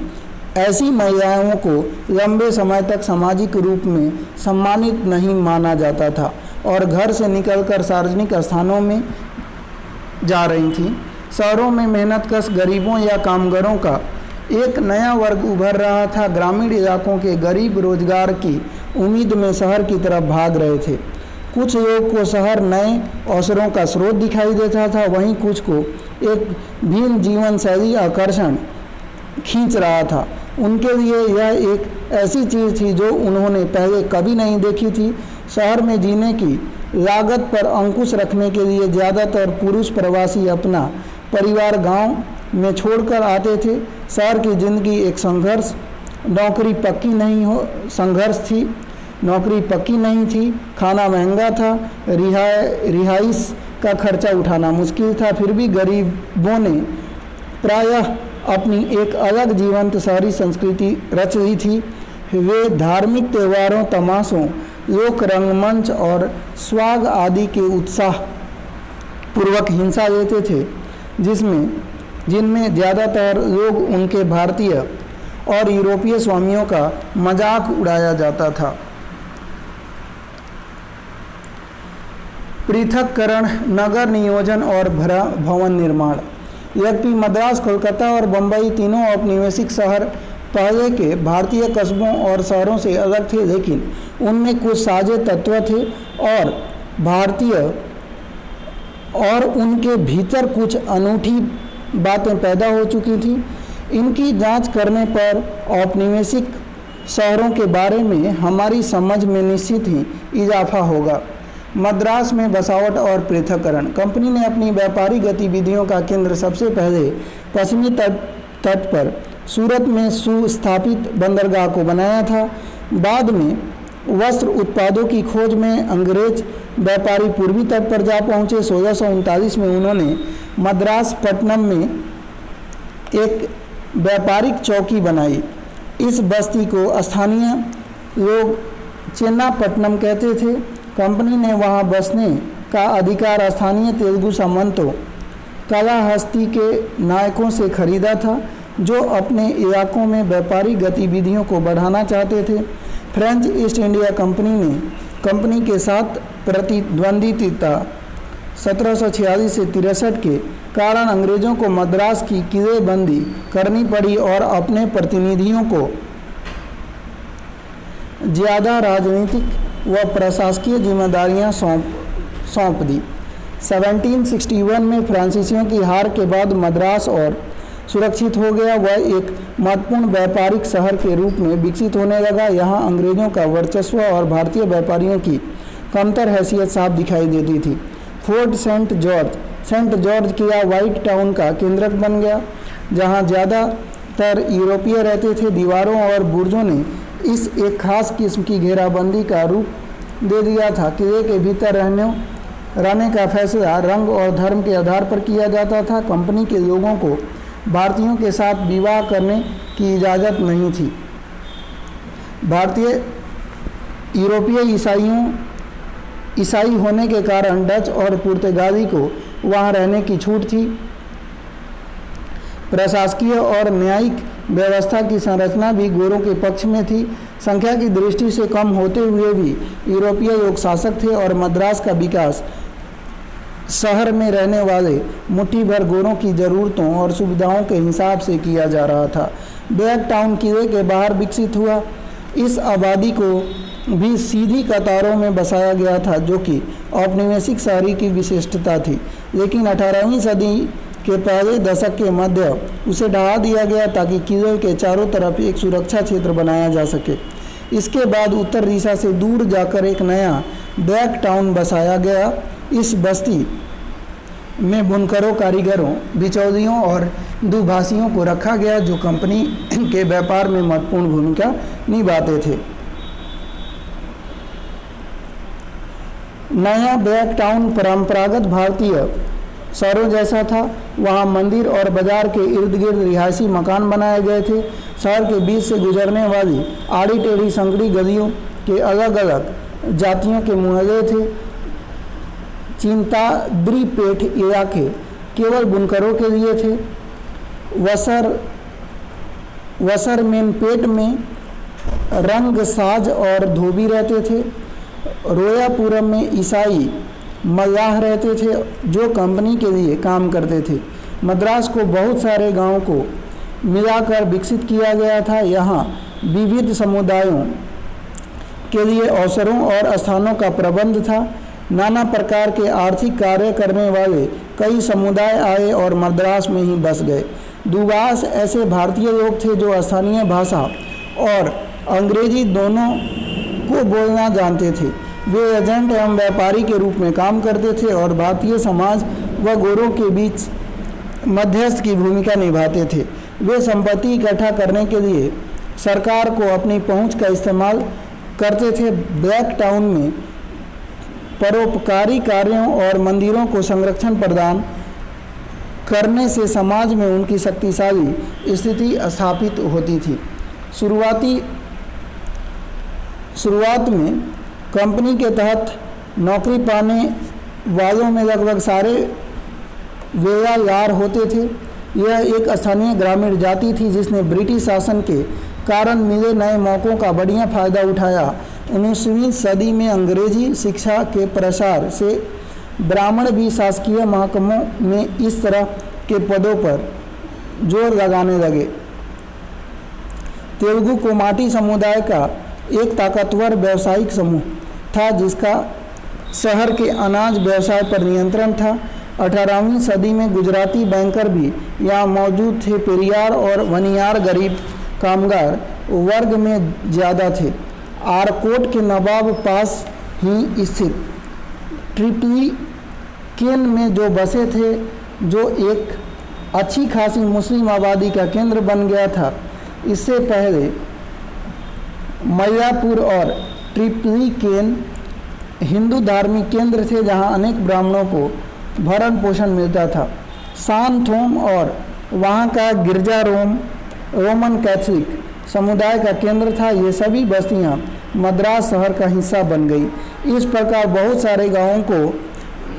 ऐसी महिलाओं को लंबे समय तक सामाजिक रूप में सम्मानित नहीं माना जाता था और घर से निकलकर सार्वजनिक स्थानों में जा रही थीं। शहरों में मेहनतकश गरीबों या कामगारों का एक नया वर्ग उभर रहा था। ग्रामीण इलाकों के गरीब रोजगार की उम्मीद में शहर की तरफ भाग रहे थे। कुछ लोग को शहर नए अवसरों का स्रोत दिखाई देता था, वहीं कुछ को एक भिन्न जीवन शैली आकर्षण खींच रहा था। उनके लिए यह एक ऐसी चीज़ थी जो उन्होंने पहले कभी नहीं देखी थी। शहर में जीने की लागत पर अंकुश रखने के लिए ज़्यादातर पुरुष प्रवासी अपना परिवार गांव में छोड़कर आते थे। शहर की ज़िंदगी एक संघर्ष नौकरी पक्की नहीं थी, खाना महंगा था, रिहाइश का खर्चा उठाना मुश्किल था। फिर भी गरीबों ने प्रायः अपनी एक अलग जीवंत शहरी संस्कृति रच ली थी। वे धार्मिक त्योहारों, तमाशों, लोक रंगमंच और स्वाग आदि के उत्साह पूर्वक हिस्सा लेते थे, जिनमें ज़्यादातर लोग उनके भारतीय और यूरोपीय स्वामियों का मजाक उड़ाया जाता था। पृथक्करण, नगर नियोजन और भवन निर्माण। यद्यपि मद्रास, कोलकाता और बम्बई तीनों औपनिवेशिक शहर पहले के भारतीय कस्बों और शहरों से अलग थे, लेकिन उनमें कुछ साझे तत्व थे और उनके भीतर कुछ अनूठी बातें पैदा हो चुकी थीं। इनकी जांच करने पर औपनिवेशिक शहरों के बारे में हमारी समझ में निश्चित ही इजाफा होगा। मद्रास में बसावट और पृथक्करण। कंपनी ने अपनी व्यापारिक गतिविधियों का केंद्र सबसे पहले पश्चिमी तट पर सूरत में सुस्थापित बंदरगाह को बनाया था। बाद में वस्त्र उत्पादों की खोज में अंग्रेज व्यापारी पूर्वी तट पर जा पहुंचे। 1639 में उन्होंने मद्रास पट्टनम में एक व्यापारिक चौकी बनाई। इस बस्ती को स्थानीय लोग चेन्नापट्टनम कहते थे। कंपनी ने वहां बसने का अधिकार स्थानीय तेलुगु सामंतों, कालाहस्ती के नायकों से खरीदा था, जो अपने इलाकों में व्यापारिक गतिविधियों को बढ़ाना चाहते थे। फ्रेंच ईस्ट इंडिया कंपनी के साथ प्रतिद्वंद्विता 1746 से 63 के कारण अंग्रेजों को मद्रास की किलेबंदी करनी पड़ी और अपने प्रतिनिधियों को ज़्यादा राजनीतिक व प्रशासकीय जिम्मेदारियां सौंप दी। 1761 में फ्रांसीसियों की हार के बाद मद्रास और सुरक्षित हो गया। वह एक महत्वपूर्ण व्यापारिक शहर के रूप में विकसित होने लगा। यहाँ अंग्रेजों का वर्चस्व और भारतीय व्यापारियों की कमतर हैसियत साफ दिखाई देती थी। फोर्ट सेंट जॉर्ज किला व्हाइट टाउन का केंद्र बन गया, जहाँ ज़्यादातर यूरोपीय रहते थे। दीवारों और बुर्जों ने इस एक खास किस्म की घेराबंदी का रूप दे दिया था। किले के भीतर रहने का फैसला रंग और धर्म के आधार पर किया जाता था। कंपनी के लोगों को भारतीयों के साथ विवाह करने की इजाज़त नहीं थी। भारतीय यूरोपीय ईसाई होने के कारण डच और पुर्तगाली को वहाँ रहने की छूट थी। प्रशासकीय और न्यायिक व्यवस्था की संरचना भी गोरों के पक्ष में थी। संख्या की दृष्टि से कम होते हुए भी यूरोपीय लोग शासक थे और मद्रास का विकास शहर में रहने वाले मुट्ठी भर गोरों की ज़रूरतों और सुविधाओं के हिसाब से किया जा रहा था। ब्लैक टाउन किले के बाहर विकसित हुआ। इस आबादी को भी सीधी कतारों में बसाया गया था, जो कि औपनिवेशिक शहरी की विशिष्टता थी। लेकिन 18वीं सदी के पहले दशक के मध्य उसे ढहा दिया गया ताकि किले के चारों तरफ एक सुरक्षा क्षेत्र बनाया जा सके। इसके बाद उत्तर दिशा से दूर जाकर एक नया ब्लैक टाउन बसाया गया। इस बस्ती में बुनकरों, कारीगरों, बिचौलियों और दुभाषियों को रखा गया, जो कंपनी के व्यापार में महत्वपूर्ण भूमिका निभाते थे। नया ब्लैक टाउन परंपरागत भारतीय शहरों जैसा था। वहाँ मंदिर और बाजार के इर्द गिर्द रिहायशी मकान बनाए गए थे। शहर के बीच से गुजरने वाली आड़ी टेढ़ी संकड़ी गलियों के अलग अलग जातियों के मुहल्ले थे। चिंताद्री पेठ इलाके केवल बुनकरों के लिए थे। वसरमेनपेट में रंगसाज और धोबी रहते थे। रोयापुरम में ईसाई मल्लाह रहते थे जो कंपनी के लिए काम करते थे। मद्रास को बहुत सारे गांवों को मिलाकर विकसित किया गया था। यहाँ विविध समुदायों के लिए अवसरों और स्थानों का प्रबंध था। नाना प्रकार के आर्थिक कार्य करने वाले कई समुदाय आए और मद्रास में ही बस गए। दूबास ऐसे भारतीय लोग थे जो स्थानीय भाषा और अंग्रेजी दोनों को बोलना जानते थे। वे एजेंट एवं व्यापारी के रूप में काम करते थे और भारतीय समाज व गोरों के बीच मध्यस्थ की भूमिका निभाते थे। वे संपत्ति इकट्ठा करने के लिए सरकार को अपनी पहुंच का इस्तेमाल करते थे। ब्लैक टाउन में परोपकारी कार्यों और मंदिरों को संरक्षण प्रदान करने से समाज में उनकी शक्तिशाली स्थिति स्थापित होती थी। शुरुआत में कंपनी के तहत नौकरी पाने वालों में लगभग सारे वेयागार होते थे। यह एक स्थानीय ग्रामीण जाति थी जिसने ब्रिटिश शासन के कारण मिले नए मौक़ों का बढ़िया फ़ायदा उठाया। 19वीं सदी में अंग्रेजी शिक्षा के प्रसार से ब्राह्मण भी शासकीय महकमों में इस तरह के पदों पर जोर लगाने लगे। तेलुगु कोमाटी समुदाय का एक ताकतवर व्यावसायिक समूह था जिसका शहर के अनाज व्यवसाय पर नियंत्रण था। 18वीं सदी में गुजराती बैंकर भी यहाँ मौजूद थे। पेरियार और वनियार गरीब कामगार वर्ग में ज़्यादा थे। आरकोट के नवाब पास ही स्थित ट्रिप्लिकेन में जो बसे थे, जो एक अच्छी खासी मुस्लिम आबादी का केंद्र बन गया था। इससे पहले मयापुर और ट्रिप्लिकेन हिंदू धार्मिक केंद्र थे जहां अनेक ब्राह्मणों को भरण पोषण मिलता था। सांथोम और वहां का गिरजा रोमन कैथोलिक समुदाय का केंद्र था। ये सभी बस्तियां मद्रास शहर का हिस्सा बन गई। इस प्रकार बहुत सारे गांवों को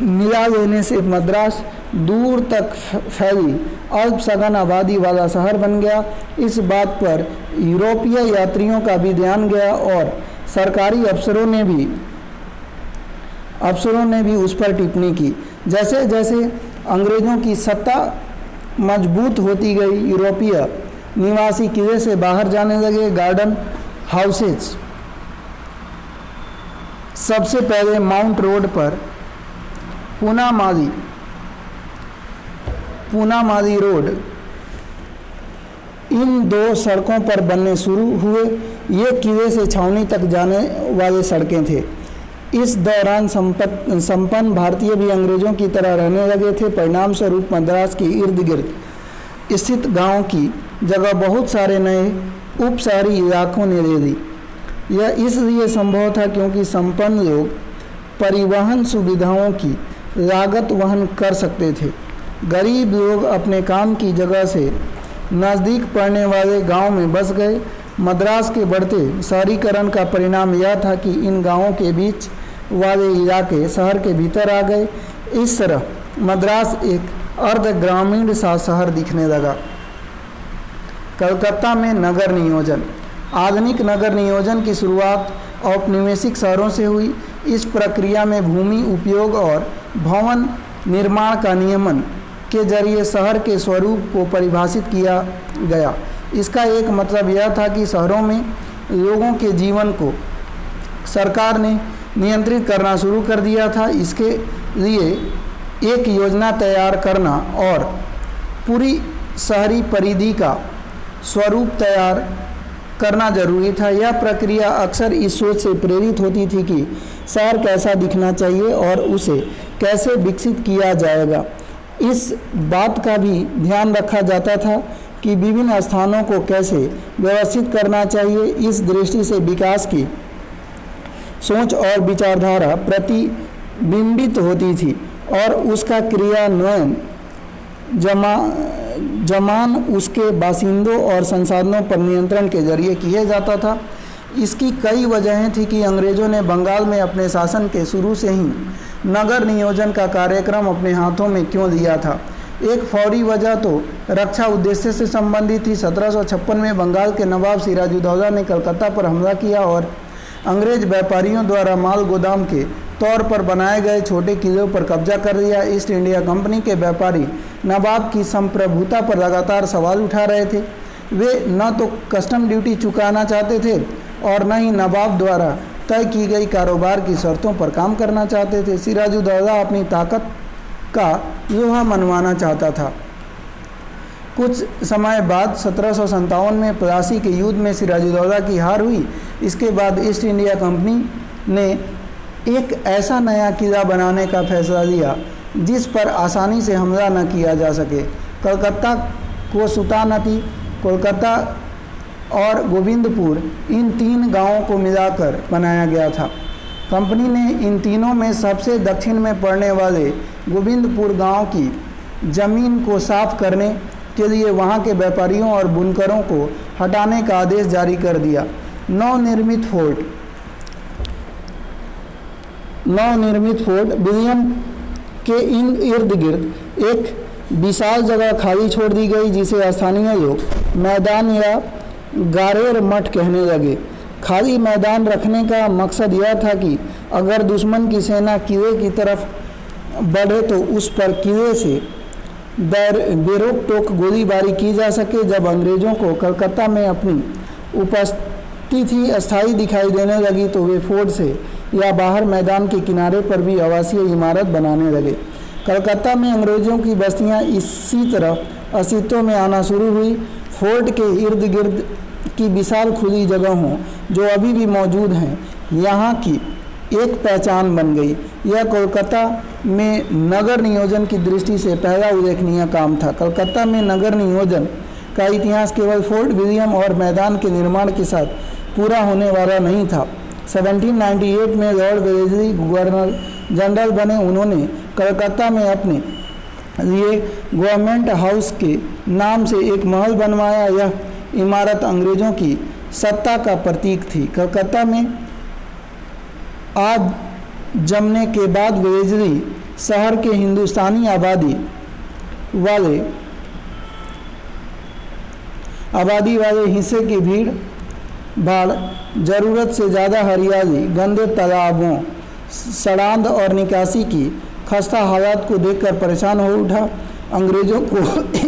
मिला लेने से मद्रास दूर तक फैली अल्पसघन आबादी वाला शहर बन गया। इस बात पर यूरोपीय यात्रियों का भी ध्यान गया और सरकारी अफसरों ने भी उस पर टिप्पणी की। जैसे जैसे अंग्रेज़ों की सत्ता मजबूत होती गई, यूरोपीय निवासी किले से बाहर जाने लगे। गार्डन हाउसेज सबसे पहले माउंट रोड पर पूनामाली रोड, इन दो सड़कों पर बनने शुरू हुए। ये किले से छावनी तक जाने वाले सड़कें थे। इस दौरान संपन्न भारतीय भी अंग्रेज़ों की तरह रहने लगे थे। परिणाम स्वरूप मद्रास के इर्द गिर्द स्थित गांवों की जगह बहुत सारे नए उप शहरी इलाकों ने ले ली। यह इसलिए संभव था क्योंकि संपन्न लोग परिवहन सुविधाओं की लागत वहन कर सकते थे। गरीब लोग अपने काम की जगह से नज़दीक पड़ने वाले गांव में बस गए। मद्रास के बढ़ते शहरीकरण का परिणाम यह था कि इन गांवों के बीच वाले इलाके शहर के भीतर आ गए। इस तरह मद्रास एक अर्ध ग्रामीण सा शहर दिखने लगा। कलकत्ता में नगर नियोजन। आधुनिक नगर नियोजन की शुरुआत औपनिवेशिक शहरों से हुई। इस प्रक्रिया में भूमि उपयोग और भवन निर्माण का नियमन के जरिए शहर के स्वरूप को परिभाषित किया गया। इसका एक मतलब यह था कि शहरों में लोगों के जीवन को सरकार ने नियंत्रित करना शुरू कर दिया था। इसके लिए एक योजना तैयार करना और पूरी शहरी परिधि का स्वरूप तैयार करना जरूरी था। यह प्रक्रिया अक्सर इस सोच से प्रेरित होती थी कि शहर कैसा दिखना चाहिए और उसे कैसे विकसित किया जाएगा। इस बात का भी ध्यान रखा जाता था कि विभिन्न स्थानों को कैसे व्यवस्थित करना चाहिए। इस दृष्टि से विकास की सोच और विचारधारा प्रतिबिंबित होती थी। और उसका क्रियान्वयन जमान उसके बासिंदों और संसाधनों पर नियंत्रण के जरिए किया जाता था। इसकी कई वजहें थी कि अंग्रेज़ों ने बंगाल में अपने शासन के शुरू से ही नगर नियोजन का कार्यक्रम अपने हाथों में क्यों लिया था। एक फौरी वजह तो रक्षा उद्देश्य से संबंधित थी। 1756 में बंगाल के नवाब सिराजुद्दौला ने कलकत्ता पर हमला किया और अंग्रेज व्यापारियों द्वारा माल गोदाम के तौर पर बनाए गए छोटे किलों पर कब्जा कर लिया। ईस्ट इंडिया कंपनी के व्यापारी नवाब की संप्रभुता पर लगातार सवाल उठा रहे थे। वे न तो कस्टम ड्यूटी चुकाना चाहते थे और न ही नवाब द्वारा तय की गई कारोबार की शर्तों पर काम करना चाहते थे। सिराजुद्दौला अपनी ताकत का लोहा मनवाना चाहता था। कुछ समय बाद 1757 में प्लासी के युद्ध में सिराजुद्दौला की हार हुई। इसके बाद ईस्ट इंडिया कंपनी ने एक ऐसा नया किला बनाने का फैसला लिया जिस पर आसानी से हमला न किया जा सके। कलकत्ता को सुल्तानती कोलकाता और गोविंदपुर इन 3 गांवों को मिलाकर बनाया गया था। कंपनी ने इन तीनों में सबसे दक्षिण में पड़ने वाले गोविंदपुर गांव की जमीन को साफ करने के लिए वहां के व्यापारियों और बुनकरों को हटाने का आदेश जारी कर दिया। नवनिर्मित फोर्ट विलियम के इर्द गिर्द एक विशाल जगह खाली छोड़ दी गई जिसे स्थानीय लोग मैदान या गारेर मठ कहने लगे। खाली मैदान रखने का मकसद यह था कि अगर दुश्मन की सेना किले की तरफ बढ़े तो उस पर किले से बेरोक टोक गोलीबारी की जा सके। जब अंग्रेज़ों को कलकत्ता में अपनी उपस्थिति अस्थायी दिखाई देने लगी तो वे फोर्ट से या बाहर मैदान के किनारे पर भी आवासीय इमारत बनाने लगे। कलकत्ता में अंग्रेज़ों की बस्तियां इसी तरह अस्तित्व में आना शुरू हुई। फोर्ट के इर्द गिर्द की विशाल खुली जगहों जो अभी भी मौजूद हैं यहाँ की एक पहचान बन गई। यह कोलकाता में नगर नियोजन की दृष्टि से पहला उल्लेखनीय काम था। कलकत्ता में नगर नियोजन का इतिहास केवल फोर्ट विलियम और मैदान के निर्माण के साथ पूरा होने वाला नहीं था। 1798 में लॉर्ड वेलेस्ली गवर्नर जनरल बने। उन्होंने कलकत्ता में अपने लिए गवर्नमेंट हाउस के नाम से एक महल बनवाया। यह इमारत अंग्रेज़ों की सत्ता का प्रतीक थी। कलकत्ता में आज जमने के बाद वेलेस्ली शहर के हिंदुस्तानी आबादी वाले हिस्से की भीड़ भाड़, ज़रूरत से ज़्यादा हरियाली, गंदे तालाबों, सड़ांध और निकासी की खस्ता हालात को देखकर परेशान हो उठा। अंग्रेज़ों को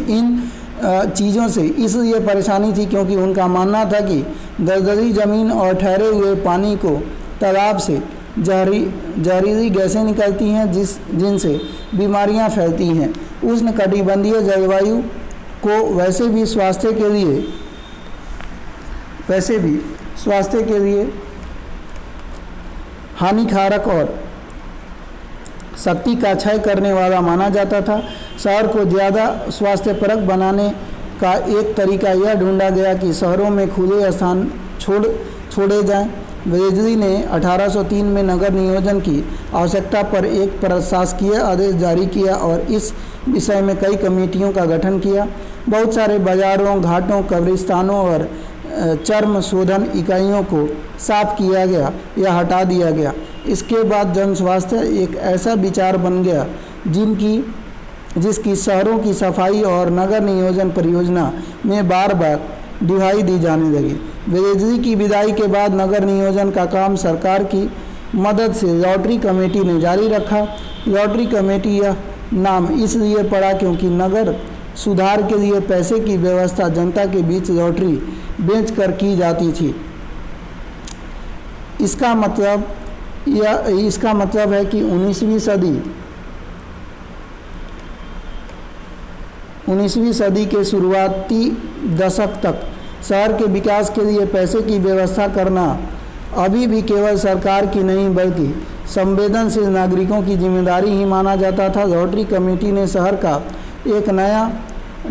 इन चीज़ों से इसलिए परेशानी थी क्योंकि उनका मानना था कि दलदली ज़मीन और ठहरे हुए पानी को तालाब से जहरीली गैसें निकलती हैं जिनसे बीमारियां फैलती हैं। उष्णकटिबंधीय जलवायु को वैसे भी स्वास्थ्य के लिए हानिकारक और शक्ति का क्षय करने वाला माना जाता था। शहर को ज़्यादा स्वास्थ्यपरक बनाने का एक तरीका यह ढूंढा गया कि शहरों में खुले स्थान छोड़े जाएं। वेलेस्ली ने 1803 में नगर नियोजन की आवश्यकता पर एक प्रशासकीय आदेश जारी किया और इस विषय में कई कमेटियों का गठन किया। बहुत सारे बाज़ारों, घाटों, कब्रिस्तानों और चर्म शोधन इकाइयों को साफ किया गया या हटा दिया गया। इसके बाद जन स्वास्थ्य एक ऐसा विचार बन गया जिसकी शहरों की सफाई और नगर नियोजन परियोजना में बार बार दुहाई दी जाने लगी। वेलेस्ली की विदाई के बाद नगर नियोजन का काम सरकार की मदद से लॉटरी कमेटी ने जारी रखा। लॉटरी कमेटी यह नाम इसलिए पड़ा क्योंकि नगर सुधार के लिए पैसे की व्यवस्था जनता के बीच लॉटरी बेचकर की जाती थी। इसका मतलब है कि 19वीं सदी के शुरुआती दशक तक शहर के विकास के लिए पैसे की व्यवस्था करना अभी भी केवल सरकार की नहीं बल्कि संवेदनशील नागरिकों की जिम्मेदारी ही माना जाता था। लॉटरी कमेटी ने शहर का एक नया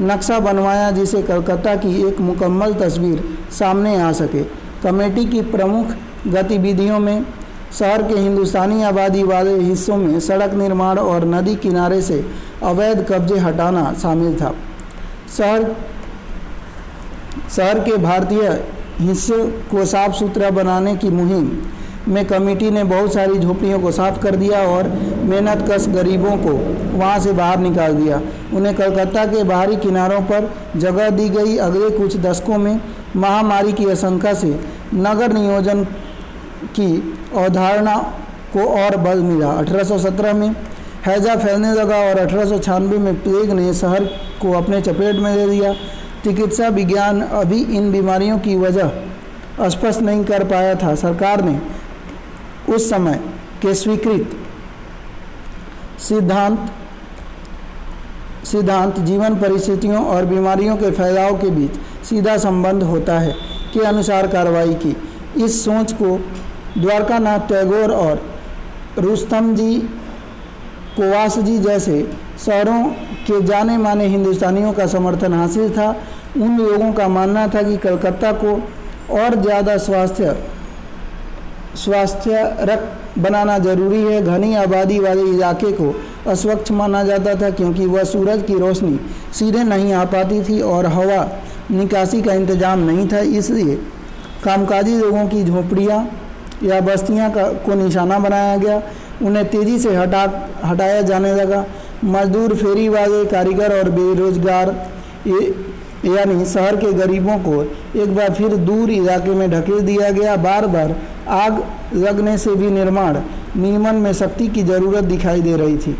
नक्शा बनवाया जिसे कलकत्ता की एक मुकम्मल तस्वीर सामने आ सके। कमेटी की प्रमुख गतिविधियों में शहर के हिंदुस्तानी आबादी वाले हिस्सों में सड़क निर्माण और नदी किनारे से अवैध कब्जे हटाना शामिल था। शहर के भारतीय हिस्से को साफ सुथरा बनाने की मुहिम में कमेटी ने बहुत सारी झोपड़ियों को साफ कर दिया और मेहनतकश गरीबों को वहां से बाहर निकाल दिया। उन्हें कलकत्ता के बाहरी किनारों पर जगह दी गई। अगले कुछ दशकों में महामारी की आशंका से नगर नियोजन की अवधारणा को और बल मिला। 1817 में हैजा फैलने लगा और 1896 में प्लेग ने शहर को अपने चपेट में ले लिया। चिकित्सा विज्ञान अभी इन बीमारियों की वजह स्पष्ट नहीं कर पाया था। सरकार ने उस समय के स्वीकृत सिद्धांत जीवन परिस्थितियों और बीमारियों के फैलाव के बीच सीधा संबंध होता है के अनुसार कार्रवाई की। इस सोच को द्वारकानाथ टैगोर और रुस्तम जी कोवास जी जैसे शहरों के जाने माने हिंदुस्तानियों का समर्थन हासिल था। उन लोगों का मानना था कि कलकत्ता को और ज़्यादा स्वास्थ्यरक बनाना जरूरी है। घनी आबादी वाले इलाके को अस्वच्छ माना जाता था क्योंकि वह सूरज की रोशनी सीधे नहीं आ पाती थी और हवा निकासी का इंतजाम नहीं था। इसलिए कामकाजी लोगों की झोपड़ियाँ या बस्तियाँ को निशाना बनाया गया। उन्हें तेज़ी से हटाया जाने लगा। मजदूर, फेरी वाले, कारीगर और बेरोजगार यानी शहर के गरीबों को एक बार फिर दूर इलाके में ढकेल दिया गया। बार बार आग लगने से भी निर्माण में शक्ति की ज़रूरत दिखाई दे रही थी।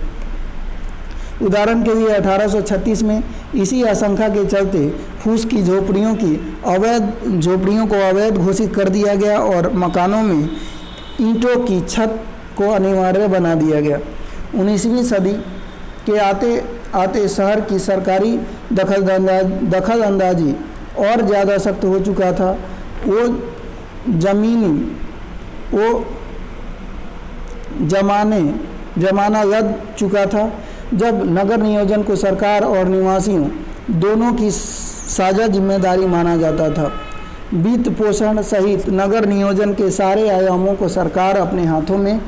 उदाहरण के लिए 1836 में इसी आशंका के चलते फूस की झोपड़ियों को अवैध घोषित कर दिया गया और मकानों में ईंटों की छत को अनिवार्य बना दिया गया। 19वीं सदी के आते शहर की सरकारी दखलअंदाजी और ज़्यादा सख्त हो चुका था। वो जमाना लग चुका था जब नगर नियोजन को सरकार और निवासियों दोनों की साझा जिम्मेदारी माना जाता था। वित्त पोषण सहित नगर नियोजन के सारे आयामों को सरकार अपने हाथों में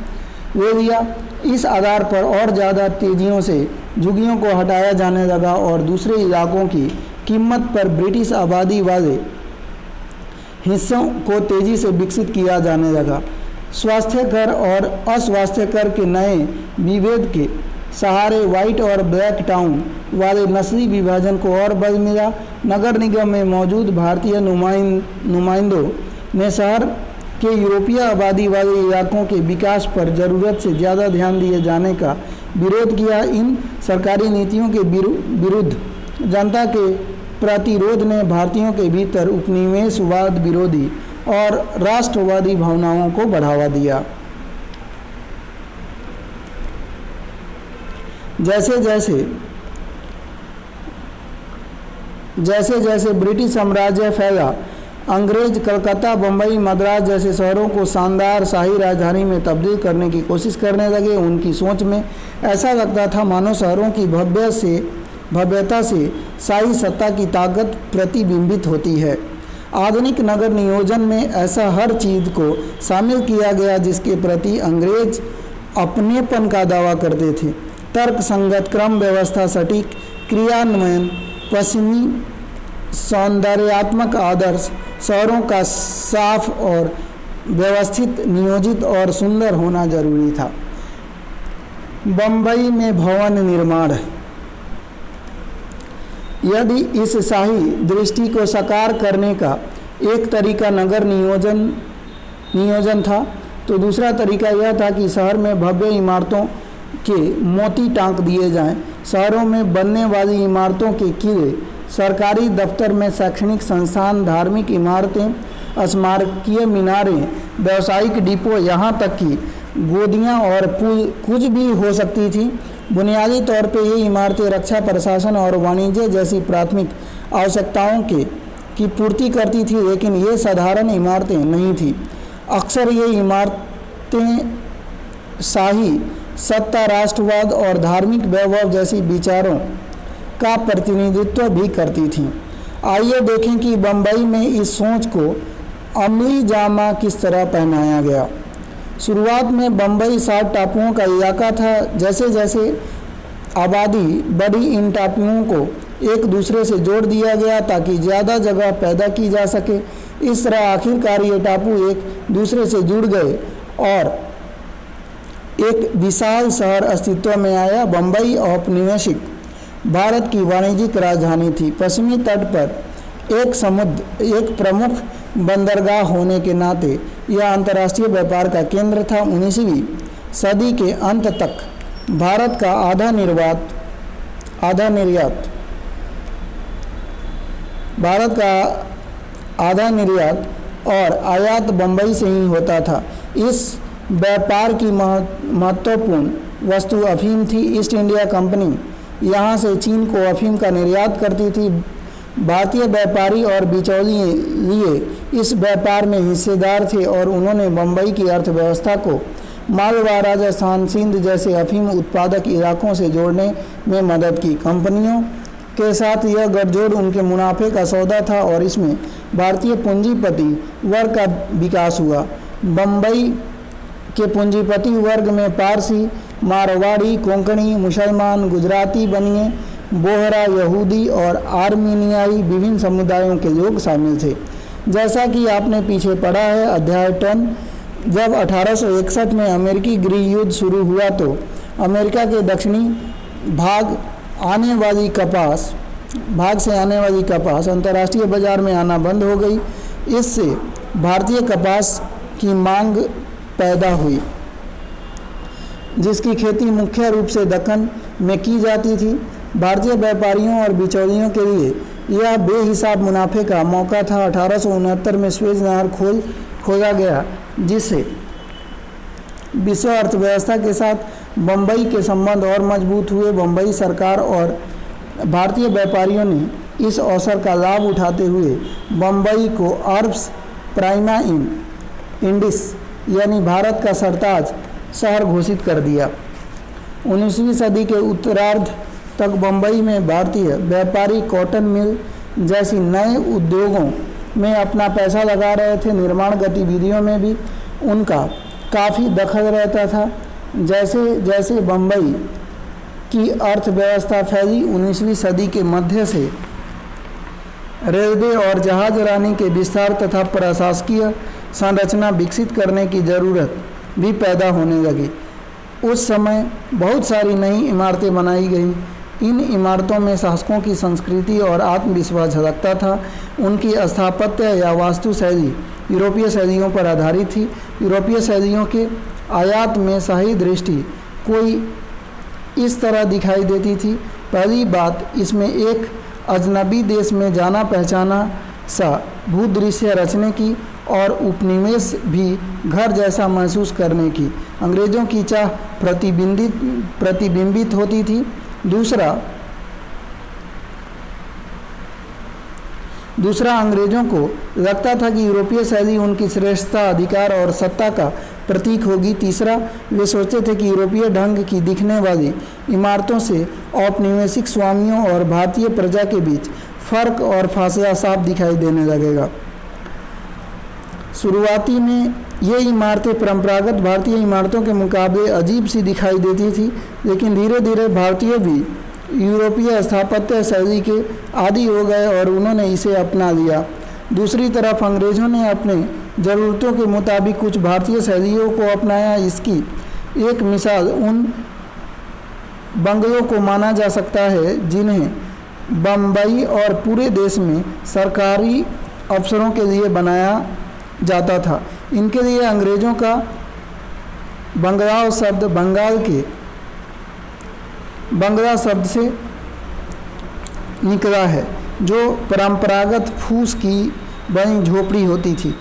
ले लिया। इस आधार पर और ज़्यादा तेजियों से झुग्गियों को हटाया जाने लगा और दूसरे इलाकों की कीमत पर ब्रिटिश आबादी वाले हिस्सों को तेज़ी से विकसित किया जाने लगा। स्वास्थ्य कर और अस्वास्थ्य कर के नए विभेद के सहारे व्हाइट और ब्लैक टाउन वाले नस्ली विभाजन को और बल मिला। नगर निगम में मौजूद भारतीय नुमाइंदों ने शहर के यूरोपीय आबादी वाले इलाकों के विकास पर ज़रूरत से ज़्यादा ध्यान दिए जाने का विरोध किया। इन सरकारी नीतियों के विरुद्ध जनता के प्रतिरोध ने भारतीयों के भीतर उपनिवेशवाद विरोधी और राष्ट्रवादी भावनाओं को बढ़ावा दिया। जैसे जैसे ब्रिटिश साम्राज्य फैला, अंग्रेज कलकत्ता, बम्बई, मद्रास जैसे शहरों को शानदार शाही राजधानी में तब्दील करने की कोशिश करने लगे। उनकी सोच में ऐसा लगता था मानो शहरों की भव्यता से शाही सत्ता की ताकत प्रतिबिंबित होती है। आधुनिक नगर नियोजन में ऐसा हर चीज़ को शामिल किया गया जिसके प्रति अंग्रेज अपनेपन का दावा करते थे। तर्क संगत क्रम व्यवस्था, सटीक क्रियान्वयन, पश्चिमी सौंदर्यात्मक आदर्श, शहरों का साफ और व्यवस्थित, नियोजित और सुंदर होना जरूरी था। बम्बई में भवन निर्माण, यदि इस शाही दृष्टि को साकार करने का एक तरीका नगर नियोजन था तो दूसरा तरीका यह था कि शहर में भव्य इमारतों के मोती टांक दिए जाएं। शहरों में बनने वाली इमारतों के किले, सरकारी दफ्तर में शैक्षणिक संस्थान, धार्मिक इमारतें, स्मारकीय मीनारें, व्यावसायिक डिपो, यहाँ तक कि गोदियाँ और पुल कुछ भी हो सकती थी। बुनियादी तौर पे ये इमारतें रक्षा, प्रशासन और वाणिज्य जैसी प्राथमिक आवश्यकताओं की पूर्ति करती थी, लेकिन ये साधारण इमारतें नहीं थी। अक्सर ये इमारतें शाही सत्ता, राष्ट्रवाद और धार्मिक वैभव जैसी विचारों का प्रतिनिधित्व भी करती थीं। आइए देखें कि बम्बई में इस सोच को अमली जामा किस तरह पहनाया गया। शुरुआत में बम्बई 60 टापुओं का इलाका था। जैसे जैसे आबादी बढ़ी, इन टापुओं को एक दूसरे से जोड़ दिया गया ताकि ज़्यादा जगह पैदा की जा सके। इस तरह आखिरकार ये टापू एक दूसरे से जुड़ गए और एक विशाल शहर अस्तित्व में आया। बम्बई औपनिवेशिक भारत की वाणिज्यिक राजधानी थी। पश्चिमी तट पर एक प्रमुख बंदरगाह होने के नाते यह अंतर्राष्ट्रीय व्यापार का केंद्र था। 19वीं सदी के अंत तक भारत का आधा निर्यात और आयात बम्बई से ही होता था। इस व्यापार की महत्वपूर्ण वस्तु अफीम थी। ईस्ट इंडिया कंपनी यहाँ से चीन को अफीम का निर्यात करती थी। भारतीय व्यापारी और बिचौलिए इस व्यापार में हिस्सेदार थे और उन्होंने बम्बई की अर्थव्यवस्था को मालवा, राजस्थान, सिंध जैसे अफीम उत्पादक इलाकों से जोड़ने में मदद की। कंपनियों के साथ यह गठजोड़ उनके मुनाफे का सौदा था और इसमें भारतीय पूंजीपति वर्ग का विकास हुआ। बम्बई के पूंजीपति वर्ग में पारसी, मारवाड़ी, कोंकणी, मुसलमान, गुजराती, बनिए, बोहरा, यहूदी और आर्मीनियाई विभिन्न समुदायों के लोग शामिल थे। जैसा कि आपने पीछे पढ़ा है अध्याय 10, जब 1861 में अमेरिकी गृह युद्ध शुरू हुआ तो अमेरिका के दक्षिणी भाग से आने वाली कपास अंतर्राष्ट्रीय बाजार में आना बंद हो गई। इससे भारतीय कपास की मांग पैदा हुई, जिसकी खेती मुख्य रूप से दक्कन में की जाती थी। भारतीय व्यापारियों और बिचौलियों के लिए यह बेहिसाब मुनाफे का मौका था। 1869 में स्वेज नहर खोजा गया, जिससे विश्व अर्थव्यवस्था के साथ बम्बई के संबंध और मजबूत हुए। बम्बई सरकार और भारतीय व्यापारियों ने इस अवसर का लाभ उठाते हुए बम्बई को अरब्स प्राइमा इन इंडिस यानी भारत का सरताज शहर घोषित कर दिया। 19वीं सदी के उत्तरार्ध तक बम्बई में भारतीय व्यापारी कॉटन मिल जैसी नए उद्योगों में अपना पैसा लगा रहे थे। निर्माण गतिविधियों में भी उनका काफ़ी दखल रहता था। जैसे जैसे बम्बई की अर्थव्यवस्था फैली, 19वीं सदी के मध्य से रेलवे और जहाजरानी के विस्तार तथा प्रशासकीय संरचना विकसित करने की ज़रूरत भी पैदा होने लगी। उस समय बहुत सारी नई इमारतें बनाई गईं। इन इमारतों में शासकों की संस्कृति और आत्मविश्वास झलकता था। उनकी स्थापत्य या वास्तुशैली यूरोपीय शैलियों पर आधारित थी। यूरोपीय शैलियों के आयात में शाही दृष्टि कोई इस तरह दिखाई देती थी। पहली बात, इसमें एक अजनबी देश में जाना पहचाना सा भूदृश्य रचने की और उपनिवेश भी घर जैसा महसूस करने की अंग्रेज़ों की चाह प्रतिबिंबित होती थी। दूसरा अंग्रेज़ों को लगता था कि यूरोपीय शैली उनकी श्रेष्ठता, अधिकार और सत्ता का प्रतीक होगी। तीसरा, वे सोचते थे कि यूरोपीय ढंग की दिखने वाली इमारतों से औपनिवेशिक स्वामियों और भारतीय प्रजा के बीच फर्क और फासला साफ दिखाई देने लगेगा। शुरुआती में ये इमारतें परंपरागत भारतीय इमारतों के मुकाबले अजीब सी दिखाई देती थी, लेकिन धीरे धीरे भारतीय भी यूरोपीय स्थापत्य शैली के आदी हो गए और उन्होंने इसे अपना लिया। दूसरी तरफ अंग्रेज़ों ने अपने ज़रूरतों के मुताबिक कुछ भारतीय शैलियों को अपनाया। इसकी एक मिसाल उन बंगलों को माना जा सकता है जिन्हें बम्बई और पूरे देश में सरकारी अफसरों के लिए बनाया जाता था। इनके लिए अंग्रेज़ों का बंगलाव शब्द बंगाल के बंगला शब्द से निकला है, जो परंपरागत फूस की बनी झोपड़ी होती थी।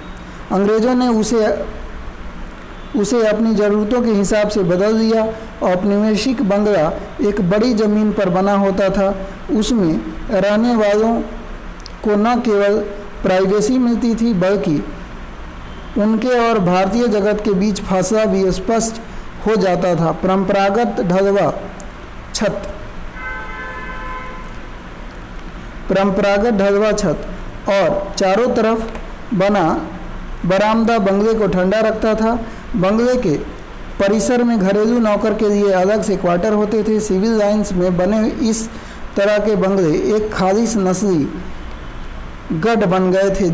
अंग्रेज़ों ने उसे अपनी ज़रूरतों के हिसाब से बदल दिया। औपनिवेशिक बंगला एक बड़ी ज़मीन पर बना होता था। उसमें रहने वालों को न केवल प्राइवेसी मिलती थी, बल्कि उनके और भारतीय जगत के बीच फासला भी स्पष्ट हो जाता था। परंपरागत ढलवा छत और चारों तरफ बना बरामदा बंगले को ठंडा रखता था। बंगले के परिसर में घरेलू नौकर के लिए अलग से क्वार्टर होते थे। सिविल लाइन्स में बने इस तरह के बंगले एक खालिश नस्ली गढ़ बन गए थे,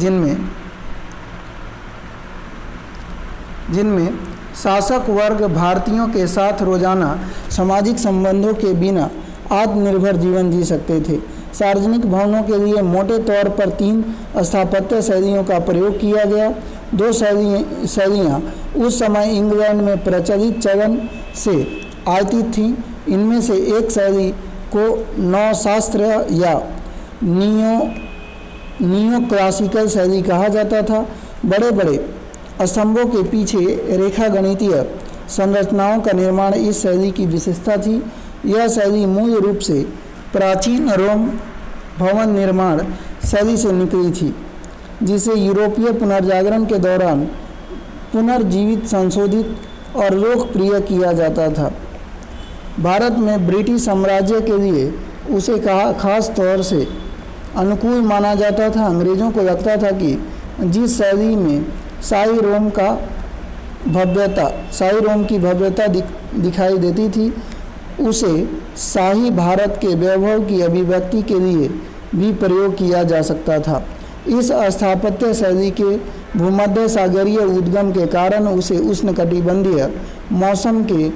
जिनमें शासक वर्ग भारतीयों के साथ रोजाना सामाजिक संबंधों के बिना आत्मनिर्भर जीवन जी सकते थे। सार्वजनिक भवनों के लिए मोटे तौर पर 3 स्थापत्य शैलियों का प्रयोग किया गया। 2 शैलियाँ उस समय इंग्लैंड में प्रचलित चलन से आती थीं। इनमें से एक शैली को नवशास्त्र या नियो क्लासिकल शैली कहा जाता था। बड़े बड़े स्तंभों के पीछे रेखा गणितीय संरचनाओं का निर्माण इस शैली की विशेषता थी। यह शैली मूल रूप से प्राचीन रोम भवन निर्माण शैली से निकली थी, जिसे यूरोपीय पुनर्जागरण के दौरान पुनर्जीवित, संशोधित और लोकप्रिय किया जाता था। भारत में ब्रिटिश साम्राज्य के लिए उसे खास तौर से अनुकूल माना जाता था। अंग्रेज़ों को लगता था कि जिस शैली में शाही रोम की भव्यता दिखाई देती थी, उसे शाही भारत के वैभव की अभिव्यक्ति के लिए भी प्रयोग किया जा सकता था। इस स्थापत्य शैली के भूमध्य सागरीय उद्गम के कारण उसे उष्णकटिबंधीय मौसम के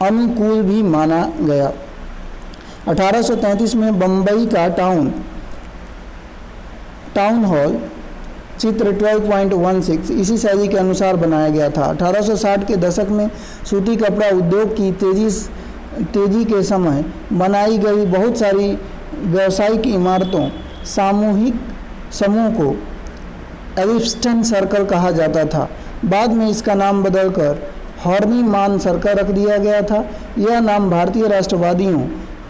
अनुकूल भी माना गया। 1833 में बम्बई का टाउन हॉल चित्र 12.16 इसी शैली के अनुसार बनाया गया था। 1860 के दशक में सूती कपड़ा उद्योग की तेजी के समय बनाई गई बहुत सारी व्यावसायिक इमारतों समूह को एलिफ्स्टन सर्कल कहा जाता था। बाद में इसका नाम बदलकर हॉर्नी मान सर्कल रख दिया गया था। यह नाम भारतीय राष्ट्रवादियों